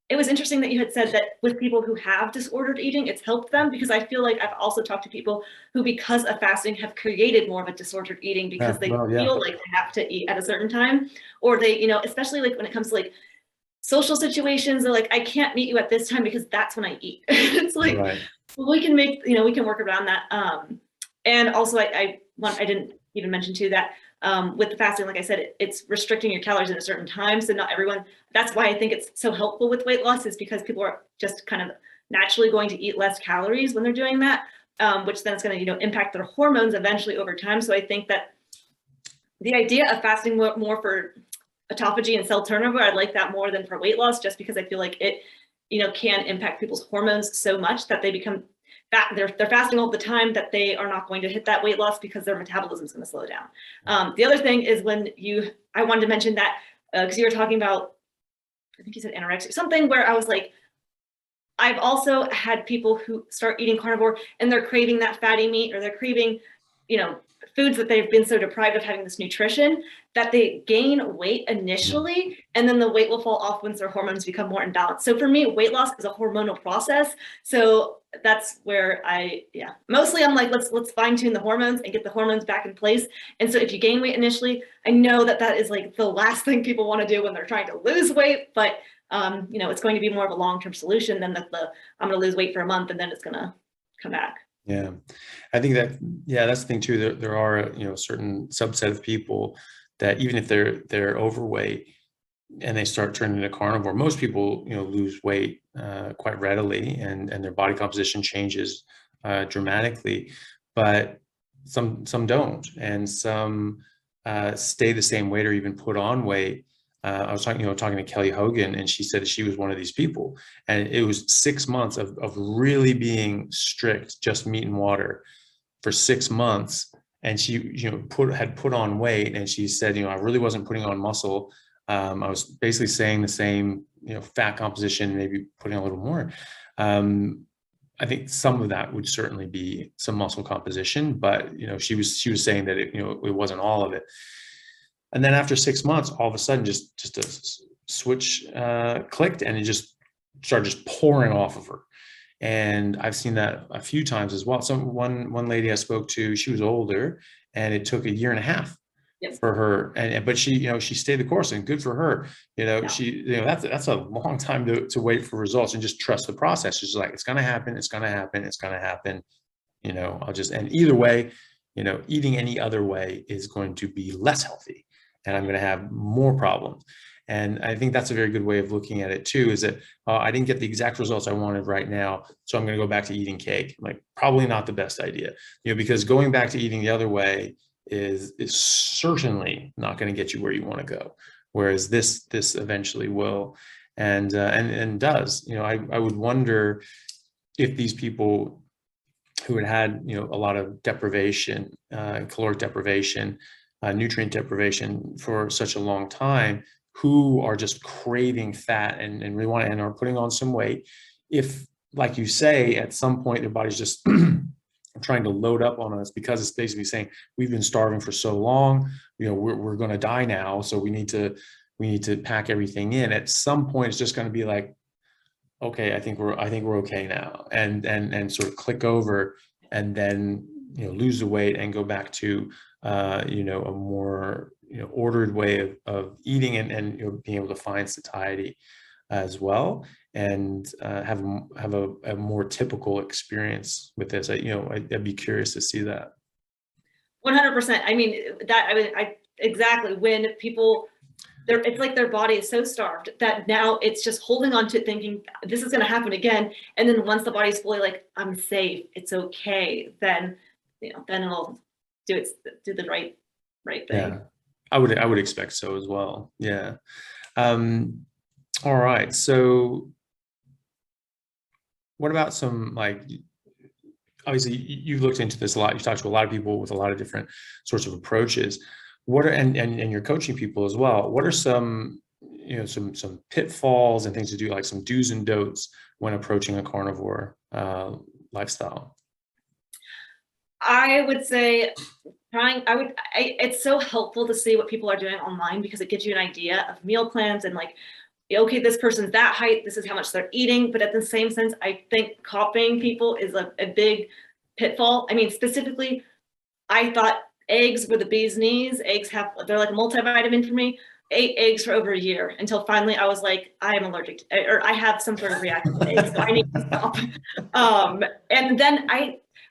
It was interesting that you had said that with people who have disordered eating, it's helped them, because I feel like I've also talked to people who, because of fasting, have created more of a disordered eating because they feel like they have to eat at a certain time, or they, especially like when it comes to like social situations, they're like, I can't meet you at this time because that's when I eat. It's like, well, we can make, we can work around that. And also I didn't even mention too that with the fasting, like I said, it's restricting your calories at a certain time. So not everyone, that's why I think it's so helpful with weight loss, is because people are just kind of naturally going to eat less calories when they're doing that, which then is going to, impact their hormones eventually over time. So I think that the idea of fasting more for autophagy and cell turnover, I like that more than for weight loss, just because I feel like it, can impact people's hormones so much that they become fat. They're fasting all the time, that they are not going to hit that weight loss because their metabolism is going to slow down. The other thing is I wanted to mention that because you were talking about, I think you said anorexia, something where I was like, I've also had people who start eating carnivore and they're craving that fatty meat, or they're craving, foods that they've been so deprived of having this nutrition, that they gain weight initially, and then the weight will fall off once their hormones become more imbalanced. So for me, weight loss is a hormonal process. So that's where mostly I'm like, let's fine tune the hormones and get the hormones back in place. And so if you gain weight initially, I know that is like the last thing people want to do when they're trying to lose weight, but it's going to be more of a long-term solution than I'm going to lose weight for a month and then it's going to come back. Yeah, I think that's the thing too. There are a certain subset of people that even if they're overweight and they start turning to carnivore, most people lose weight quite readily, and their body composition changes dramatically. But some don't, and some stay the same weight or even put on weight. I was talking to Kelly Hogan, and she said she was one of these people, and it was 6 months of really being strict, just meat and water for 6 months. And she, had put on weight, and she said, I really wasn't putting on muscle. I was basically saying the same, fat composition, maybe putting on a little more. I think some of that would certainly be some muscle composition, but she was saying that it wasn't all of it. And then after 6 months, all of a sudden, just a switch clicked, and it just started just pouring off of her. And I've seen that a few times as well. One lady I spoke to, she was older, and it took 1.5 years for her. But she stayed the course, and good for her. That's a long time to wait for results and just trust the process. She's like, it's going to happen. It's going to happen. It's going to happen. And either way, eating any other way is going to be less healthy, and I'm going to have more problems. And I think that's a very good way of looking at it too, is that I didn't get the exact results I wanted right now, so I'm going to go back to eating cake. Like, probably not the best idea, because going back to eating the other way is certainly not going to get you where you want to go. Whereas this eventually will, and does. I would wonder if these people who had a lot of deprivation, caloric deprivation, nutrient deprivation for such a long time, who are just craving fat and really want to, and are putting on some weight, if, like you say, at some point their body's just trying to load up on us, because it's basically saying, we've been starving for so long, we're going to die now, so we need to pack everything in. At some point, it's just going to be like, okay, I think we're okay now, and sort of click over, and then lose the weight and go back to a more ordered way of eating, and being able to find satiety as well, and have a more typical experience with this. I'd be curious to see that. 100%. I mean, exactly, when people, it's like their body is so starved that now it's just holding on to it, thinking this is going to happen again. And then once the body's fully like, I'm safe, it's okay, then then it'll do the right thing. Yeah, I would expect so as well. Yeah. All right. So what about some, like, obviously you've looked into this a lot. You've talked to a lot of people with a lot of different sorts of approaches. What are, and you're coaching people as well. What are some, some pitfalls and things to do, like some do's and don'ts when approaching a carnivore lifestyle? I would say it's so helpful to see what people are doing online, because it gives you an idea of meal plans and like, okay, this person's that height, this is how much they're eating. But at the same sense, I think copying people is a big pitfall. I mean, specifically, I thought eggs were the bee's knees. They're like a multivitamin for me. Ate eggs for over a year until finally I was like, I am allergic to, or I have some sort of reaction to eggs, so I need to stop. And then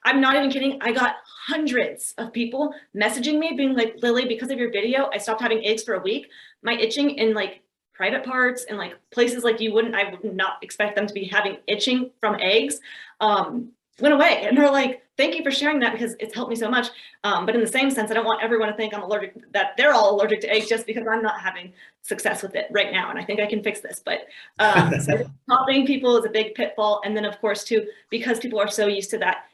I'm not even kidding, I got hundreds of people messaging me being like, Lillie, because of your video, I stopped having eggs for a week. My itching in like private parts and like places like I would not expect them to be having itching from eggs, went away. And they're like, thank you for sharing that, because it's helped me so much. But in the same sense, I don't want everyone to think that they're all allergic to eggs just because I'm not having success with it right now. And I think I can fix this. But so copying people is a big pitfall. And then of course too, because people are so used to that,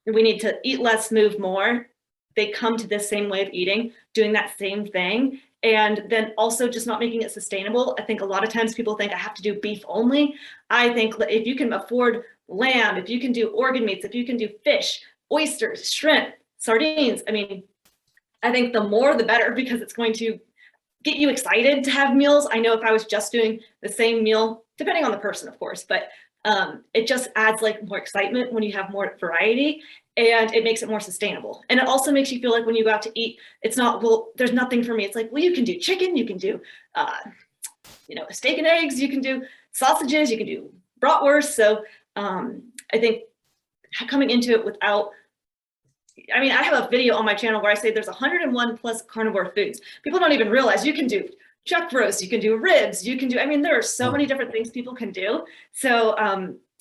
we need to eat less, move more. They come to this same way of eating, doing that same thing. And then also just not making it sustainable. I think a lot of times people think I have to do beef only. I think if you can afford lamb, if you can do organ meats, if you can do fish, oysters, shrimp, sardines, I mean, I think the more the better, because it's going to get you excited to have meals. I know if I was just doing the same meal, depending on the person, of course, but it just adds like more excitement when you have more variety, and it makes it more sustainable. And it also makes you feel like when you go out to eat, it's not, well, there's nothing for me. It's like, well, you can do chicken, you can do, steak and eggs, you can do sausages, you can do bratwurst. So I think coming into it without, I mean, I have a video on my channel where I say there's 101 plus carnivore foods. People don't even realize you can do chuck roast, you can do ribs, you can do, I mean, there are so many different things people can do. So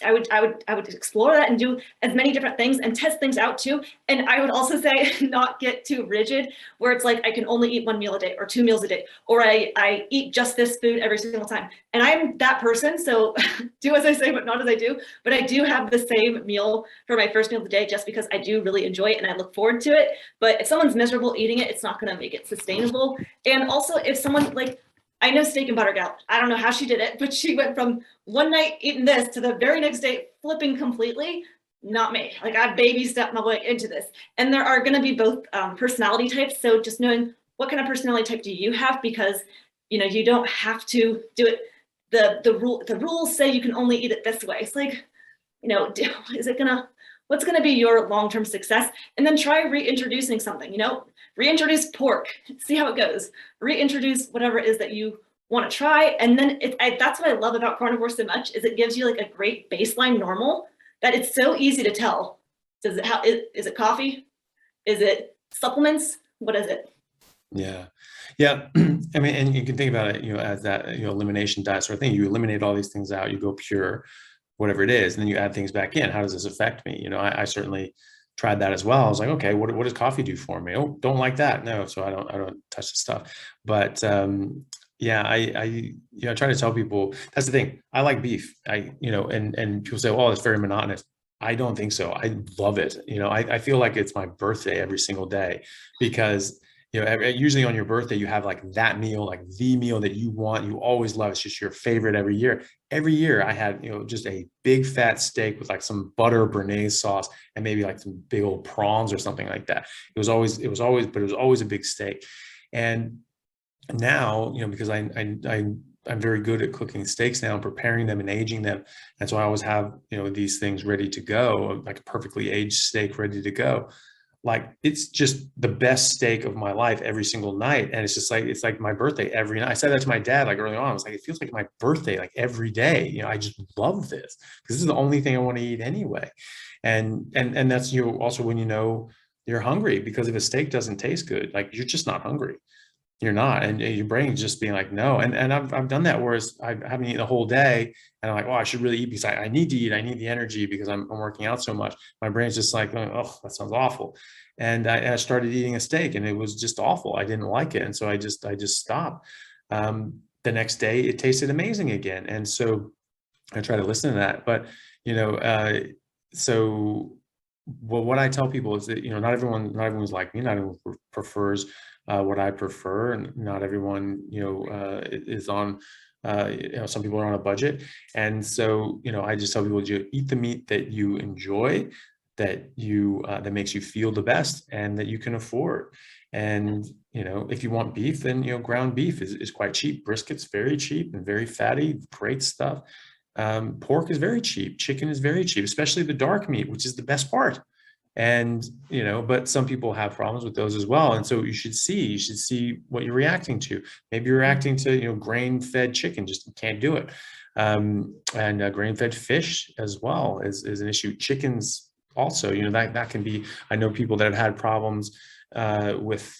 I would explore that and do as many different things and test things out too. And I would also say not get too rigid, where it's like I can only eat 1 meal a day or 2 meals a day, or I eat just this food every single time. And I'm that person, so do as I say, but not as I do. But I do have the same meal for my first meal of the day, just because I do really enjoy it and I look forward to it. But if someone's miserable eating it, it's not going to make it sustainable. And also, if someone like, I know Steak and Butter Gal, I don't know how she did it, but she went from one night eating this to the very next day flipping completely. Not me. Like, I baby stepped my way into this. And there are going to be both personality types. So just knowing what kind of personality type do you have, because you don't have to do it. The rules say you can only eat it this way. It's like, what's gonna be your long-term success? And then try reintroducing something. Reintroduce pork, see how it goes. Reintroduce whatever it is that you want to try. And then that's what I love about carnivore so much, is it gives you like a great baseline normal that it's so easy to tell. Is it coffee? Is it supplements? What is it? Yeah. I mean, and you can think about it, as that, elimination diet sort of thing. You eliminate all these things out, you go pure, whatever it is, and then you add things back in. How does this affect me? I certainly tried that as well. I was like, okay, what does coffee do for me? Oh, don't like that. No, so I don't touch the stuff. But I try to tell people, that's the thing. I like beef. And people say, oh, it's very monotonous. I don't think so. I love it. I feel like it's my birthday every single day, because usually on your birthday, you have like that meal, like the meal that you want, you always love. It's just your favorite every year. Every year I had, just a big fat steak with like some butter béarnaise sauce and maybe like some big old prawns or something like that. It was always a big steak. And now, because I'm very good at cooking steaks now and preparing them and aging them. And so I always have, these things ready to go, like a perfectly aged steak ready to go. Like, it's just the best steak of my life every single night. And it's like my birthday every night. I said that to my dad, like early on. I was like, it feels like my birthday, like every day. I just love this, because this is the only thing I want to eat anyway. And that's, also when you're hungry, because if a steak doesn't taste good, like, you're just not hungry. You're not, and your brain's just being like, no. And I've done that, whereas I haven't eaten the whole day, and I'm like, oh, I should really eat, because I need to eat. I need the energy, because I'm working out so much. My brain's just like, oh, that sounds awful. And I started eating a steak, and it was just awful. I didn't like it, and so I just stopped. The next day, it tasted amazing again, and so I try to listen to that. But you know, so what I tell people is that, you know, not everyone's like me. Not everyone prefers what I prefer, and not everyone, you know, is on. You know, some people are on a budget, and so, you know, I just tell people to eat the meat that you enjoy, that makes you feel the best, and that you can afford. And, you know, if you want beef, then, you know, ground beef is quite cheap. Brisket's very cheap and very fatty, great stuff. Pork is very cheap. Chicken is very cheap, especially the dark meat, which is the best part. And, you know, but some people have problems with those as well. And so you should see what you're reacting to. Maybe you're reacting to, you know, grain-fed chicken, just can't do it. And grain-fed fish as well is an issue. Chickens also, you know, that can be, I know people that have had problems with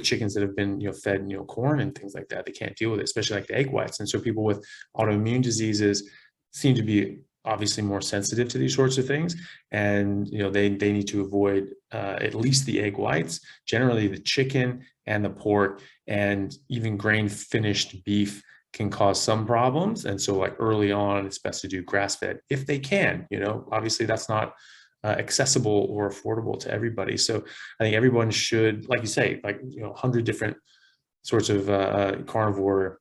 chickens that have been, you know, fed, you know, corn and things like that. They can't deal with it, especially like the egg whites. And so people with autoimmune diseases seem to be obviously more sensitive to these sorts of things, and, you know, they need to avoid at least the egg whites, generally the chicken and the pork, and even grain finished beef can cause some problems. And so, like, early on, it's best to do grass-fed if they can. You know, obviously that's not accessible or affordable to everybody. So I think everyone should, like you say, like, you know, 100 different sorts of carnivore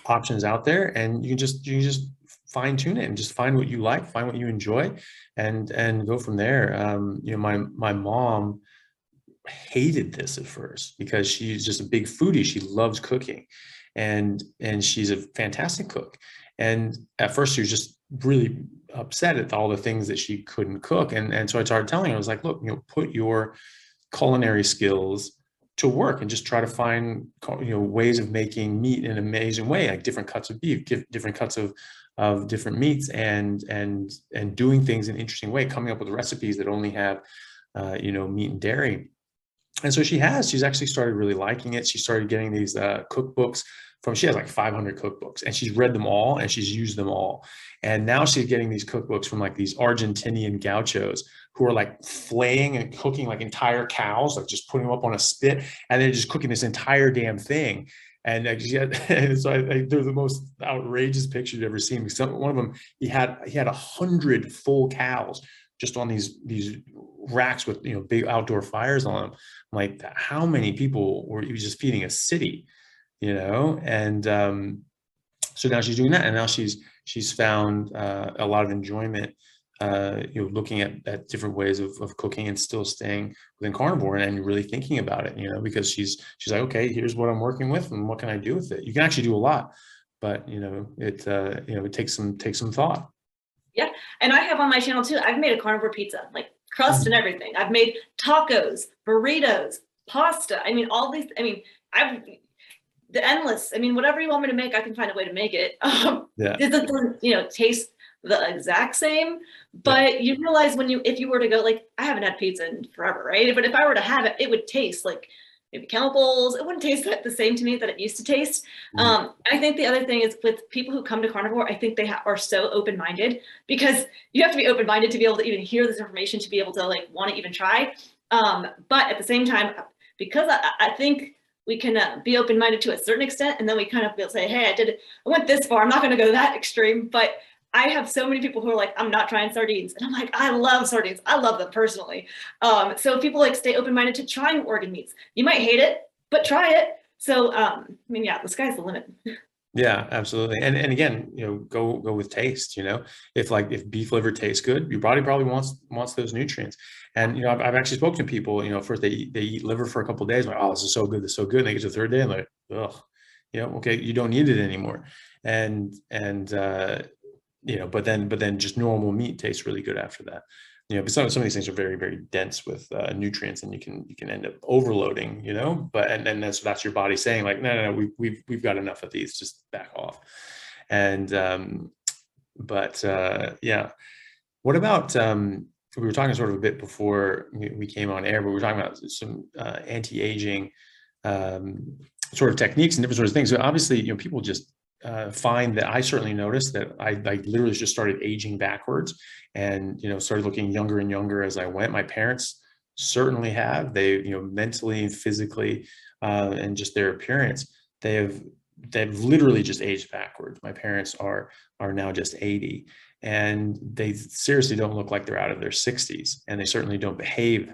options out there, and you can just fine tune it and just find what you like, find what you enjoy, and go from there. You know, my mom hated this at first because she's just a big foodie. She loves cooking, and she's a fantastic cook. And at first she was just really upset at all the things that she couldn't cook. And so I started telling her, I was like, look, you know, put your culinary skills to work and just try to find, you know, ways of making meat in an amazing way, like different cuts of beef, different cuts of different meats, and doing things in an interesting way, coming up with recipes that only have you know, meat and dairy. And so she's actually started really liking it. She started getting these cookbooks she has like 500 cookbooks, and she's read them all and she's used them all. And now she's getting these cookbooks from like these Argentinian gauchos who are like flaying and cooking like entire cows, like just putting them up on a spit, and they're just cooking this entire damn thing. And, and so they're the most outrageous picture you've ever seen. One of them, he had 100 full cows just on these racks with, you know, big outdoor fires on them. I'm like, how many people were he was just feeding a city, you know? And so now she's doing that, and now she's found a lot of enjoyment, you know, looking at different ways of cooking and still staying within carnivore, and really thinking about it, you know, because she's like, okay, here's what I'm working with, and what can I do with it? You can actually do a lot, but, you know, it takes some thought. Yeah, and I have on my channel too, I've made a carnivore pizza, like crust and everything. I've made tacos, burritos, pasta. I mean, all these, I mean, the endless, I mean, whatever you want me to make, I can find a way to make it. Yeah. It doesn't, you know, taste the exact same, but you realize if you were to go, like, I haven't had pizza in forever, right? But if I were to have it, it would taste like maybe chemicals. It wouldn't taste the same to me that it used to taste. I think the other thing is with people who come to carnivore, I think they are so open-minded, because you have to be open-minded to be able to even hear this information, to be able to like want to even try. But at the same time, because I think we can be open-minded to a certain extent, and then we kind of say, hey, I went this far, I'm not going to go that extreme. But I have so many people who are like, I'm not trying sardines. And I'm like, I love sardines. I love them personally. So people like stay open-minded to trying organ meats. You might hate it, but try it. So, I mean, yeah, the sky's the limit. Yeah, absolutely. And again, you know, go with taste. You know, if beef liver tastes good, your body probably wants those nutrients. And, you know, I've actually spoken to people, you know, first they eat liver for a couple of days, like, oh, this is so good, this is so good. And they get to the third day and like, ugh, you know, okay, you don't need it anymore. And you know, but then just normal meat tastes really good after that. You know, but some of these things are very, very dense with nutrients, and you can end up overloading, you know. But and that's your body saying like, no, we've got enough of these, just back off. And yeah, what about we were talking sort of a bit before we came on air, but we were talking about some anti-aging sort of techniques and different sorts of things. So obviously, you know, people just find that I certainly noticed that I literally just started aging backwards, and, you know, started looking younger and younger as I went. My parents certainly have. They, you know, mentally and physically, and just their appearance, they have they've literally just aged backwards. My parents are now just 80, and they seriously don't look like they're out of their 60s, and they certainly don't behave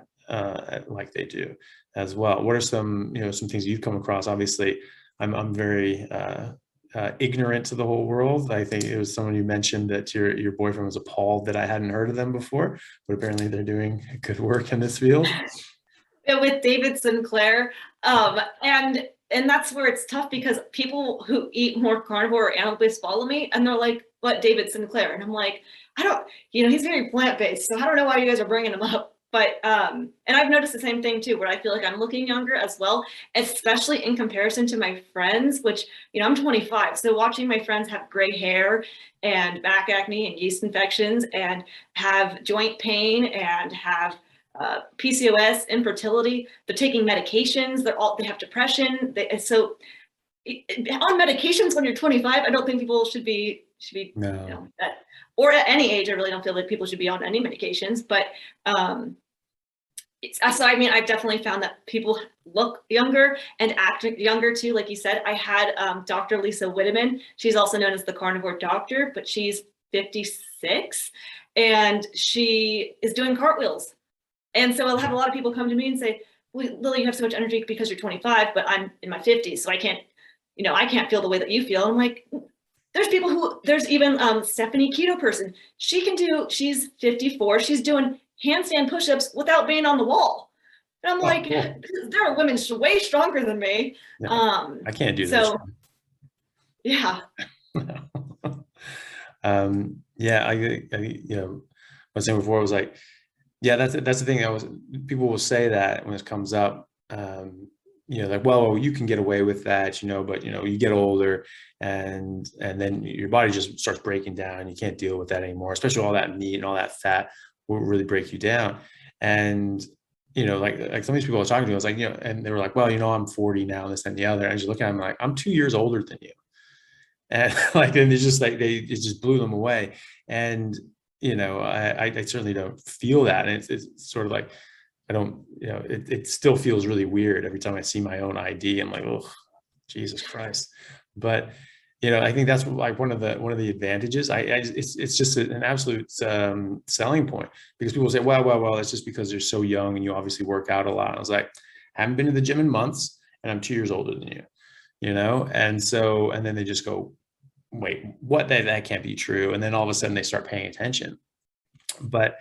like they do as well. What are some, some things you've come across? Obviously, I'm very ignorant to the whole world. I think it was someone you mentioned that your boyfriend was appalled that I hadn't heard of them before, but apparently they're doing good work in this field. With David Sinclair, and that's where it's tough, because people who eat more carnivore or animal-based follow me, and they're like, "What, David Sinclair?" And I'm like, I don't, he's very plant-based, so I don't know why you guys are bringing him up. But and I've noticed the same thing too, where I feel like I'm looking younger as well, especially in comparison to my friends, which, I'm 25. So watching my friends have gray hair and back acne and yeast infections and have joint pain and have PCOS, infertility, they're taking medications, they have depression. So on medications when you're 25, I don't think people should be, No. or at any age, I really don't feel like people should be on any medications. But so I mean, I've definitely found that people look younger and act younger too. Like you said, I had Dr. Lisa Witteman. She's also known as the carnivore doctor, but she's 56 and she is doing cartwheels. And so I'll have a lot of people come to me and say, well, Lillie, you have so much energy because you're 25, but I'm in my 50s, so I can't, I can't feel the way that you feel. I'm like, there's even Stephanie Keto Person. She's 54, she's doing handstand push-ups without being on the wall. And I'm like, cool. There are women way stronger than me. No, I can't do this. Yeah. Yeah, I was saying before, I was like, yeah, that's the thing. People will say that when it comes up, like, well, you can get away with that, but you get older and then your body just starts breaking down. You can't deal with that anymore, especially all that meat and all that fat will really break you down. And like some of these people I was talking to, I was like, and they were like, well, I'm 40 now, this and the other. And I just look at them like, I'm 2 years older than you. And and it's just like, it just blew them away. And I certainly don't feel that. And it's sort of like, I don't, it still feels really weird every time I see my own ID. I'm like, oh, Jesus Christ. But, I think that's like one of the advantages. It's just an absolute selling point, because people say, well, it's just because you're so young and you obviously work out a lot. And I was like, I haven't been to the gym in months and I'm 2 years older than you, and then they just go, wait, what? That can't be true. And then all of a sudden they start paying attention. But,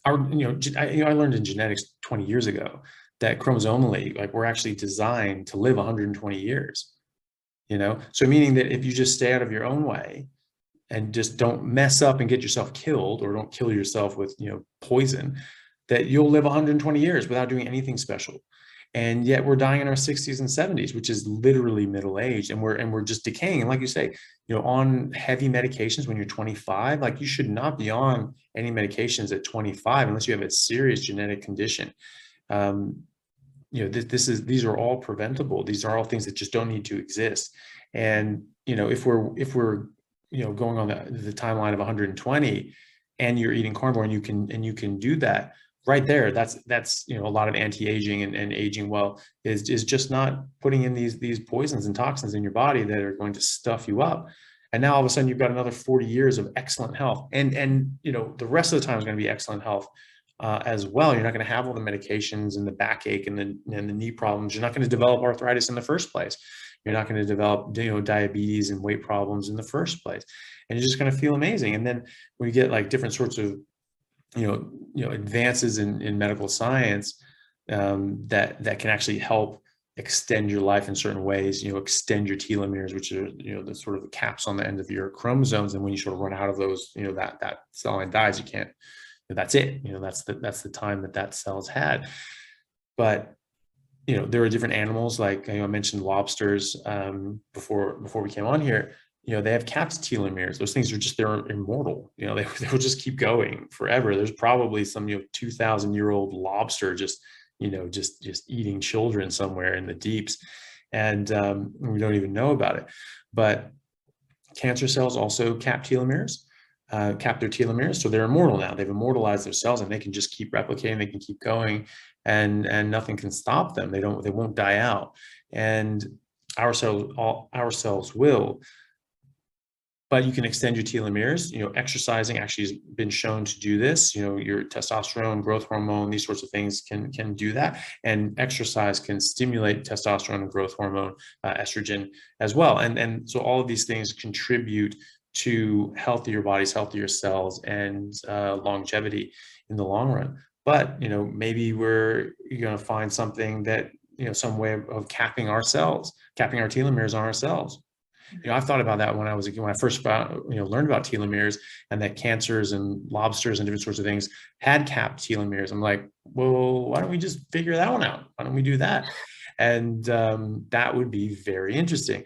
I learned in genetics 20 years ago that chromosomally, like, we're actually designed to live 120 years, so meaning that if you just stay out of your own way and just don't mess up and get yourself killed, or don't kill yourself with, poison, that you'll live 120 years without doing anything special. And yet we're dying in our 60s and 70s, which is literally middle age, and we're just decaying. And like you say, on heavy medications when you're 25, like, you should not be on any medications at 25 unless you have a serious genetic condition. These are all preventable. These are all things that just don't need to exist. And if we're going on the timeline of 120, and you're eating carnivore, and you can do that right there, that's a lot of anti-aging and aging well is just not putting in these poisons and toxins in your body that are going to stuff you up. And now all of a sudden you've got another 40 years of excellent health, and the rest of the time is going to be excellent health as well. You're not going to have all the medications and the backache and the knee problems. You're not going to develop arthritis in the first place. You're not going to develop diabetes and weight problems in the first place, and you're just going to feel amazing. And then when you get like different sorts of advances in medical science that can actually help extend your life in certain ways, extend your telomeres, which are, the sort of the caps on the end of your chromosomes. And when you sort of run out of those, that cell line dies, you can't, that's it, that's the time that cell's had. But, there are different animals, like, I mentioned lobsters before we came on here. They have capped telomeres. Those things they're immortal. They will just keep going forever. There's probably some 2,000-year-old lobster just eating children somewhere in the deeps, and we don't even know about it. But cancer cells also cap their telomeres, so they're immortal now. They've immortalized their cells, and they can just keep replicating. They can keep going, and nothing can stop them. They won't die out. And our cells will. But you can extend your telomeres. Exercising actually has been shown to do this. Your testosterone, growth hormone, these sorts of things can do that. And exercise can stimulate testosterone and growth hormone, estrogen as well. And so all of these things contribute to healthier bodies, healthier cells, and longevity in the long run. But maybe we're going to find something that some way of capping our telomeres on our cells. I've thought about that when I first learned about telomeres, and that cancers and lobsters and different sorts of things had capped telomeres. I'm like, well, why don't we just figure that one out? Why don't we do that? And that would be very interesting.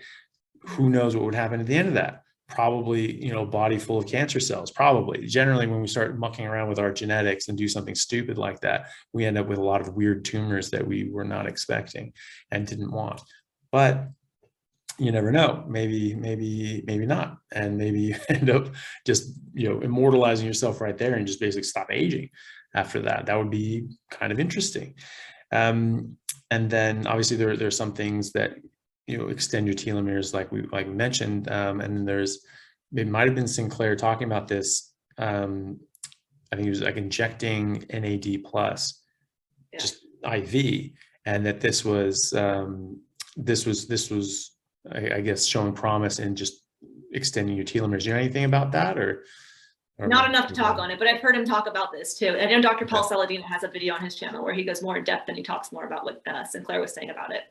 Who knows what would happen at the end of that? Probably, a body full of cancer cells. Probably. Generally, when we start mucking around with our genetics and do something stupid like that, we end up with a lot of weird tumors that we were not expecting and didn't want. But you never know. Maybe not. And maybe you end up just, immortalizing yourself right there and just basically stop aging after that. That would be kind of interesting. And then obviously there's some things that, extend your telomeres, like we mentioned. And then it might've been Sinclair talking about this. I think it was like injecting NAD plus, just IV. And that this was, I guess, showing promise in just extending your telomeres. Do you know anything about that, or not enough to talk on it, but I've heard him talk about this too. I know Dr. Paul Saladino has a video on his channel where he goes more in depth and he talks more about what Sinclair was saying about it.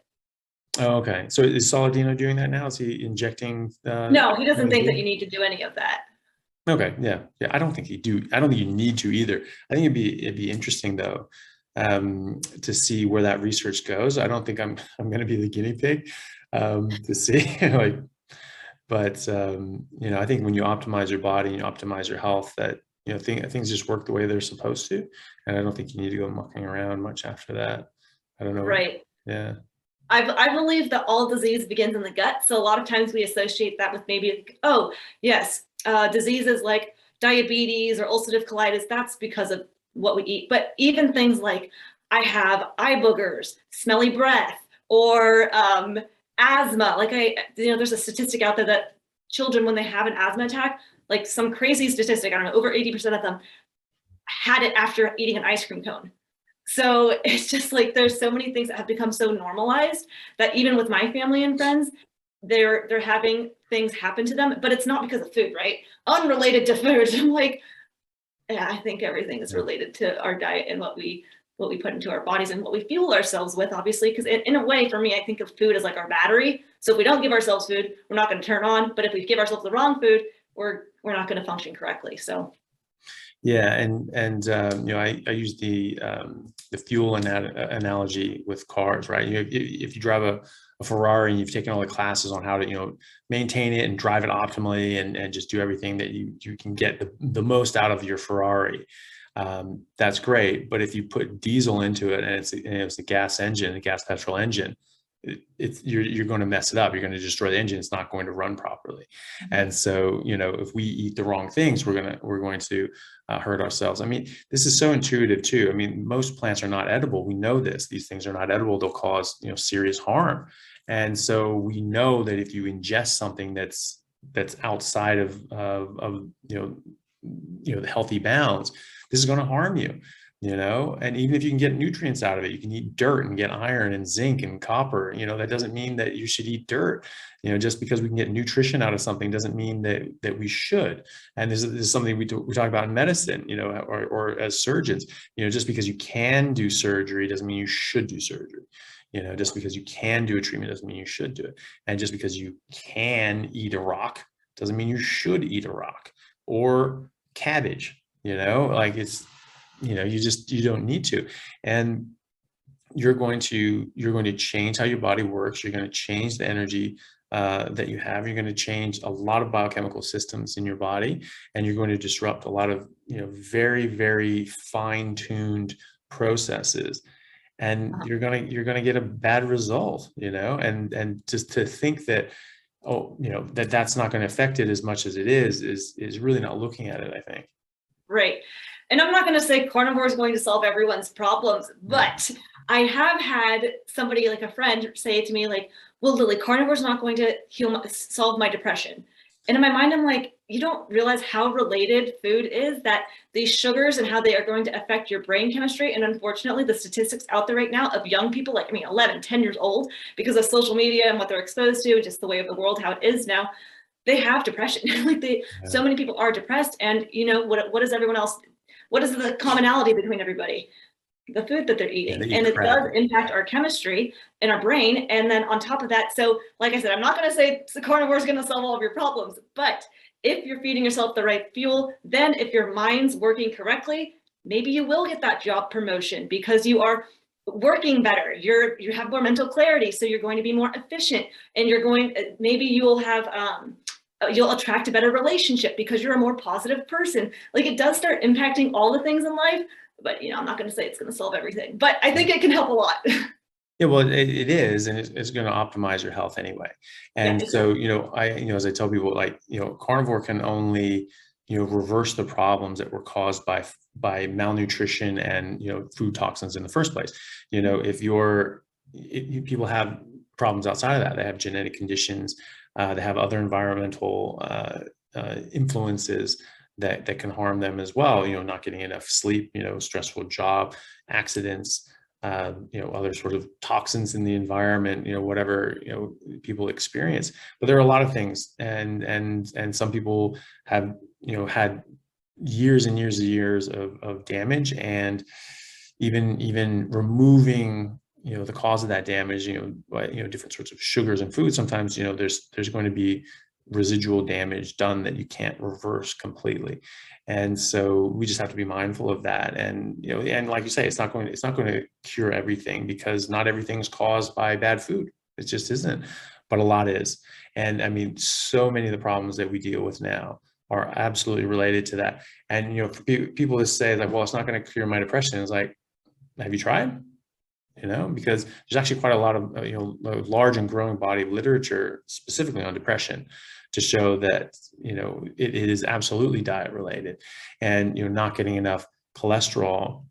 Oh, okay. So is Saladino doing that now? Is he injecting? No, he doesn't think that you need to do any of that. Okay. Yeah. I don't think you need to either. I think it'd be interesting though, to see where that research goes. I don't think I'm going to be the guinea pig. To see but I think when you optimize your body and you optimize your health, that things just work the way they're supposed to, and I don't think you need to go mucking around much after that. I don't know. Right. Yeah. I believe that all disease begins in the gut, so a lot of times we associate that with maybe, oh yes, diseases like diabetes or ulcerative colitis, that's because of what we eat. But even things like I have eye boogers, smelly breath, or asthma. Like there's a statistic out there that children, when they have an asthma attack, like some crazy statistic, I don't know, over 80% of them had it after eating an ice cream cone. So it's just like, there's so many things that have become so normalized that even with my family and friends, they're having things happen to them, but it's not because of food, right? Unrelated to food. I'm like, yeah, I think everything is related to our diet and what we put into our bodies and what we fuel ourselves with, obviously, because in a way, for me, I think of food as like our battery. So if we don't give ourselves food, we're not going to turn on. But if we give ourselves the wrong food, we're not going to function correctly. So. Yeah, and I use the fuel analogy with cars, right? If you drive a Ferrari and you've taken all the classes on how to maintain it and drive it optimally and just do everything that you can get the most out of your Ferrari, that's great. But if you put diesel into it and it's a gas engine, a gas petrol engine, you're going to mess it up. You're going to destroy the engine. It's not going to run properly. And so, if we eat the wrong things, we're going to hurt ourselves. I mean, this is so intuitive too. I mean, most plants are not edible. We know this. These things are not edible. They'll cause serious harm. And so we know that if you ingest something that's outside of the healthy bounds, this is going to harm you. And even if you can get nutrients out of it, you can eat dirt and get iron and zinc and copper. That doesn't mean that you should eat dirt. Just because we can get nutrition out of something doesn't mean that we should. And this is something we talk about in medicine, or as surgeons. Just because you can do surgery doesn't mean you should do surgery. Just because you can do a treatment doesn't mean you should do it. And just because you can eat a rock doesn't mean you should eat a rock or cabbage. Like it's. You don't need to. And you're going to change how your body works. You're going to change the energy that you have. You're going to change a lot of biochemical systems in your body, and you're going to disrupt a lot of very, very fine-tuned processes. And you're going to get a bad result, and just to think that, that's not going to affect it as much as it is really not looking at it, I think. Right. And I'm not going to say carnivore is going to solve everyone's problems, but I have had somebody, like a friend, say to me, like, well, Lillie, carnivore is not going to solve my depression. And in my mind, I'm like, you don't realize how related food is, that these sugars and how they are going to affect your brain chemistry. And unfortunately, the statistics out there right now of young people, like, 11, 10 years old, because of social media and what they're exposed to, just the way of the world, how it is now, they have depression. So many people are depressed. And what is everyone else? What is the commonality between everybody? The food that they're eating. And it does impact our chemistry in our brain. And then on top of that, so like I said, I'm not going to say the carnivore is going to solve all of your problems, but if you're feeding yourself the right fuel, then if your mind's working correctly, maybe you will get that job promotion because you are working better. You have more mental clarity, so you're going to be more efficient, and maybe you'll attract a better relationship because you're a more positive person. Like, it does start impacting all the things in life. But I'm not going to say it's going to solve everything, but I think it can help a lot. Yeah, well, it is, and it's going to optimize your health anyway. And so, as I tell people, like, carnivore can only, reverse the problems that were caused by malnutrition and, food toxins in the first place. If people have problems outside of that, they have genetic conditions, they have other environmental influences that can harm them as well, not getting enough sleep, stressful job, accidents, other sort of toxins in the environment, whatever, people experience. But there are a lot of things, and some people have, had years and years and years of damage, and even removing, the cause of that damage, by, different sorts of sugars and foods. Sometimes, there's going to be residual damage done that you can't reverse completely. And so we just have to be mindful of that. And, and like you say, it's not going to cure everything, because not everything's caused by bad food. It just isn't, but a lot is. And I mean, so many of the problems that we deal with now are absolutely related to that. And, for people to say like, well, it's not going to cure my depression, it's like, have you tried? Because there's actually quite a lot of, a large and growing body of literature specifically on depression to show that, it is absolutely diet related, and, not getting enough cholesterol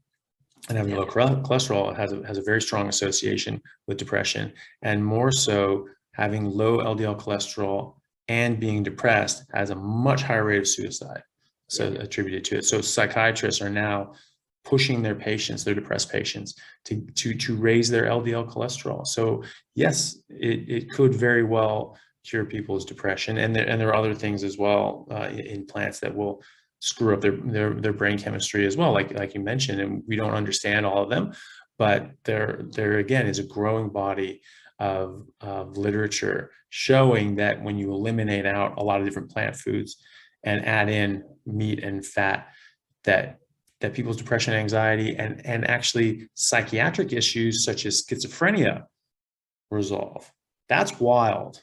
and having low cholesterol has a very strong association with depression, and more so having low LDL cholesterol and being depressed has a much higher rate of suicide attributed to it. So psychiatrists are now pushing their depressed patients, to raise their LDL cholesterol. So yes, it could very well cure people's depression, and there are other things as well in plants that will screw up their brain chemistry as well, like you mentioned, and we don't understand all of them, but there again is a growing body of literature showing that when you eliminate out a lot of different plant foods and add in meat and fat, that people's depression, anxiety, and actually psychiatric issues such as schizophrenia resolve. That's wild.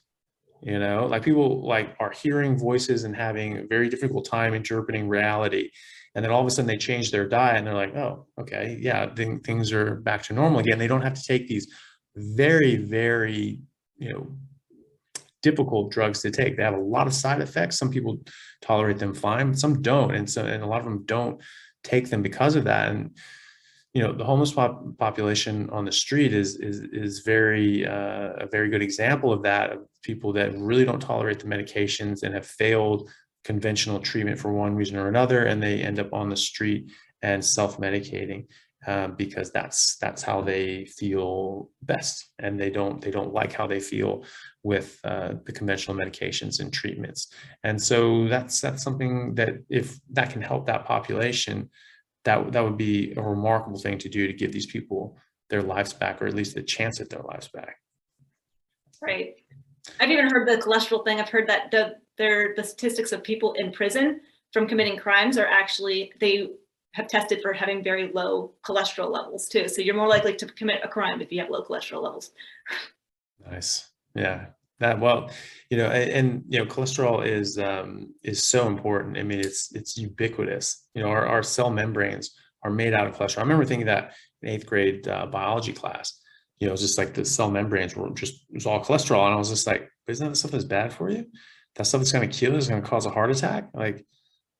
Like, people are hearing voices and having a very difficult time interpreting reality. And then all of a sudden they change their diet and they're like, oh, okay, yeah, things are back to normal again. They don't have to take these very, very, difficult drugs to take. They have a lot of side effects. Some people tolerate them fine, but some don't. And a lot of them don't take them because of that. And the homeless population on the street is very a very good example of that, of people that really don't tolerate the medications and have failed conventional treatment for one reason or another, and they end up on the street and self-medicating because that's how they feel best, and they don't like how they feel with the conventional medications and treatments. And so that's something that, if that can help that population, that would be a remarkable thing to do, to give these people their lives back, or at least a chance at their lives back. Right. I've even heard the cholesterol thing. I've heard that the statistics of people in prison from committing crimes are actually, they have tested for having very low cholesterol levels too. So you're more likely to commit a crime if you have low cholesterol levels. Nice. Yeah. Cholesterol is so important. I mean, it's ubiquitous. Our cell membranes are made out of cholesterol. I remember thinking that in 8th grade biology class, it was just like the cell membranes it was all cholesterol. And I was just like, isn't that the stuff that's bad for you? That stuff that's going to kill you, is going to cause a heart attack? Like,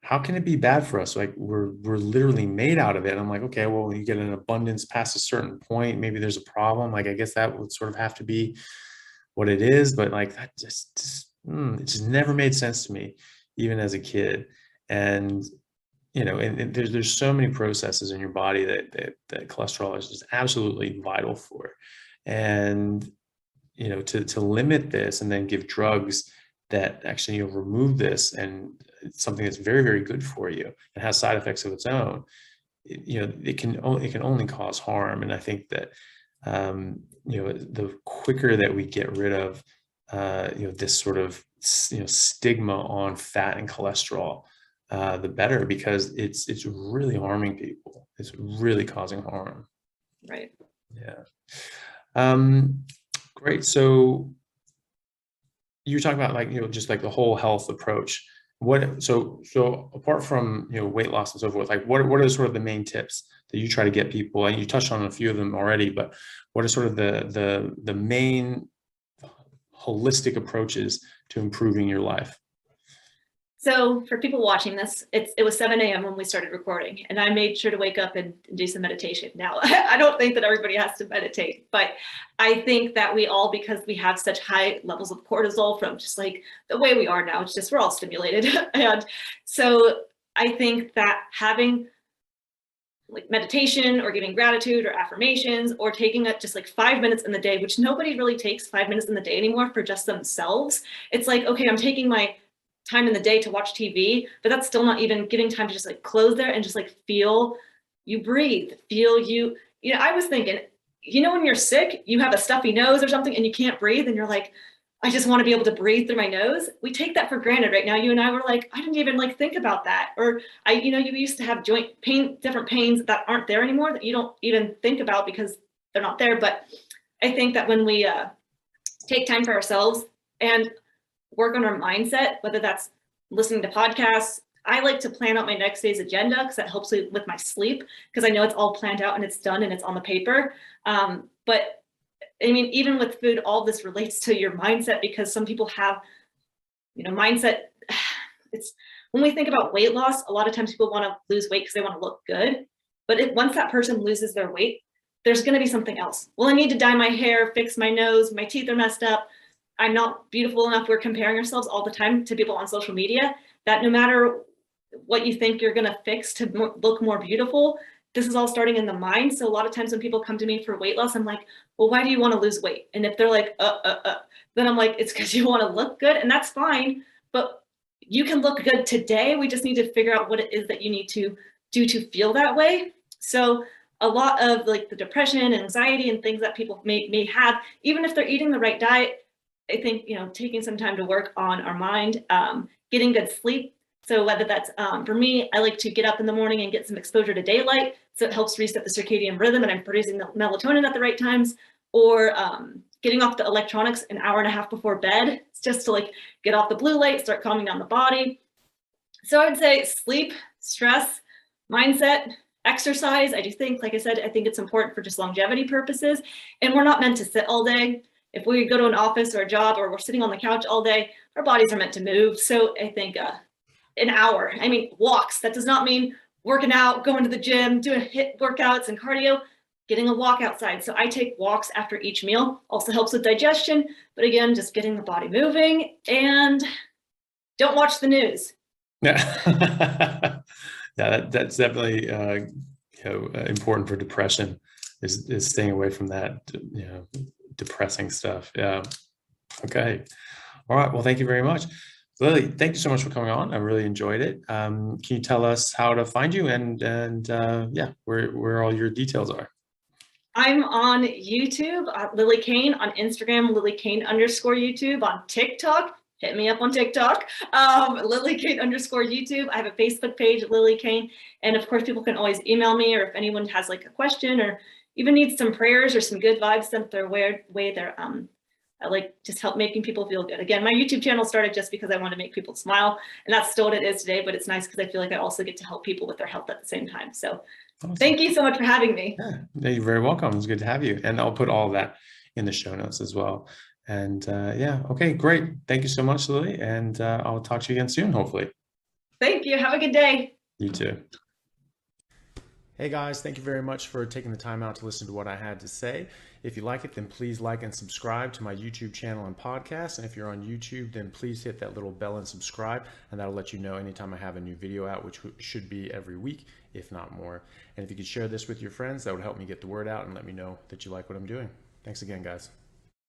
how can it be bad for us? Like, we're literally made out of it. And I'm like, okay, well, when you get an abundance past a certain point, maybe there's a problem. Like, I guess that would sort of have to be what it is, but like that it just never made sense to me, even as a kid. And and there's so many processes in your body that cholesterol is just absolutely vital for. And to limit this and then give drugs that actually remove this, and it's something that's very, very good for you and has side effects of its own, it can only cause harm. And I think that the quicker that we get rid of this sort of stigma on fat and cholesterol, the better, because it's really harming people. It's really causing harm. Right. Yeah. Great. So you're talking about like, just like the whole health approach. So apart from, weight loss and so forth, like what are sort of the main tips that you try to get people? And you touched on a few of them already, but what are sort of the main holistic approaches to improving your life? So for people watching this, it was 7 a.m. when we started recording, and I made sure to wake up and do some meditation. Now, I don't think that everybody has to meditate, but I think that we all, because we have such high levels of cortisol from just like the way we are now, it's just, we're all stimulated. And so I think that having like meditation or giving gratitude or affirmations or taking just like 5 minutes in the day, which nobody really takes 5 minutes in the day anymore for just themselves. It's like, okay, I'm taking my time in the day to watch TV, but that's still not even giving time to just like close there and just like feel you breathe, feel I was thinking, when you're sick, you have a stuffy nose or something and you can't breathe and you're like, I just want to be able to breathe through my nose. We take that for granted right now. You and I were like, I didn't even like think about that. Or you used to have joint pain, different pains that aren't there anymore, that you don't even think about because they're not there. But I think that when we take time for ourselves and work on our mindset, whether that's listening to podcasts. I like to plan out my next day's agenda because that helps me with my sleep, because I know it's all planned out and it's done and it's on the paper. But I mean, even with food, all this relates to your mindset, because some people have, mindset. It's when we think about weight loss, a lot of times people want to lose weight because they want to look good. But once that person loses their weight, there's going to be something else. Well, I need to dye my hair, fix my nose, my teeth are messed up. I'm not beautiful enough. We're comparing ourselves all the time to people on social media, that no matter what you think you're going to fix to look more beautiful, this is all starting in the mind. So a lot of times when people come to me for weight loss, I'm like, well, why do you want to lose weight? And if they're like, then I'm like, it's because you want to look good, and that's fine. But you can look good today. We just need to figure out what it is that you need to do to feel that way. So a lot of like the depression and anxiety and things that people may have, even if they're eating the right diet, I think, taking some time to work on our mind, getting good sleep. So whether that's, for me, I like to get up in the morning and get some exposure to daylight. So it helps reset the circadian rhythm and I'm producing the melatonin at the right times, or getting off the electronics an hour and a half before bed. It's just to like get off the blue light, start calming down the body. So I would say sleep, stress, mindset, exercise. I do think, like I said, I think it's important for just longevity purposes. And we're not meant to sit all day. If we go to an office or a job, or we're sitting on the couch all day, our bodies are meant to move. So I think an hour, walks. That does not mean working out, going to the gym, doing HIIT workouts and cardio, getting a walk outside. So I take walks after each meal. Also helps with digestion. But again, just getting the body moving, and don't watch the news. Yeah. Yeah, that's definitely important for depression, is staying away from that, depressing stuff. Yeah. Okay. All right. Well, thank you very much. Lillie, thank you so much for coming on. I really enjoyed it. Can you tell us how to find you and where all your details are? I'm on YouTube, Lillie Kane, on Instagram, Lillie Kane _YouTube, on TikTok. Hit me up on TikTok, Lillie Kane _YouTube. I have a Facebook page, Lillie Kane. And of course, people can always email me, or if anyone has like a question or even needs some prayers or some good vibes sent their way, they're, I like just help making people feel good. Again, my YouTube channel started just because I want to make people smile, and that's still what it is today, but it's nice because I feel like I also get to help people with their health at the same time. So awesome. Thank you so much for having me. Yeah, you're very welcome. It's good to have you. And I'll put all that in the show notes as well. And okay, great. Thank you so much, Lillie. And I'll talk to you again soon, hopefully. Thank you. Have a good day. You too. Hey guys, thank you very much for taking the time out to listen to what I had to say. If you like it, then please like and subscribe to my YouTube channel and podcast. And if you're on YouTube, then please hit that little bell and subscribe, and that'll let you know anytime I have a new video out, which should be every week, if not more. And if you could share this with your friends, that would help me get the word out and let me know that you like what I'm doing. Thanks again, guys.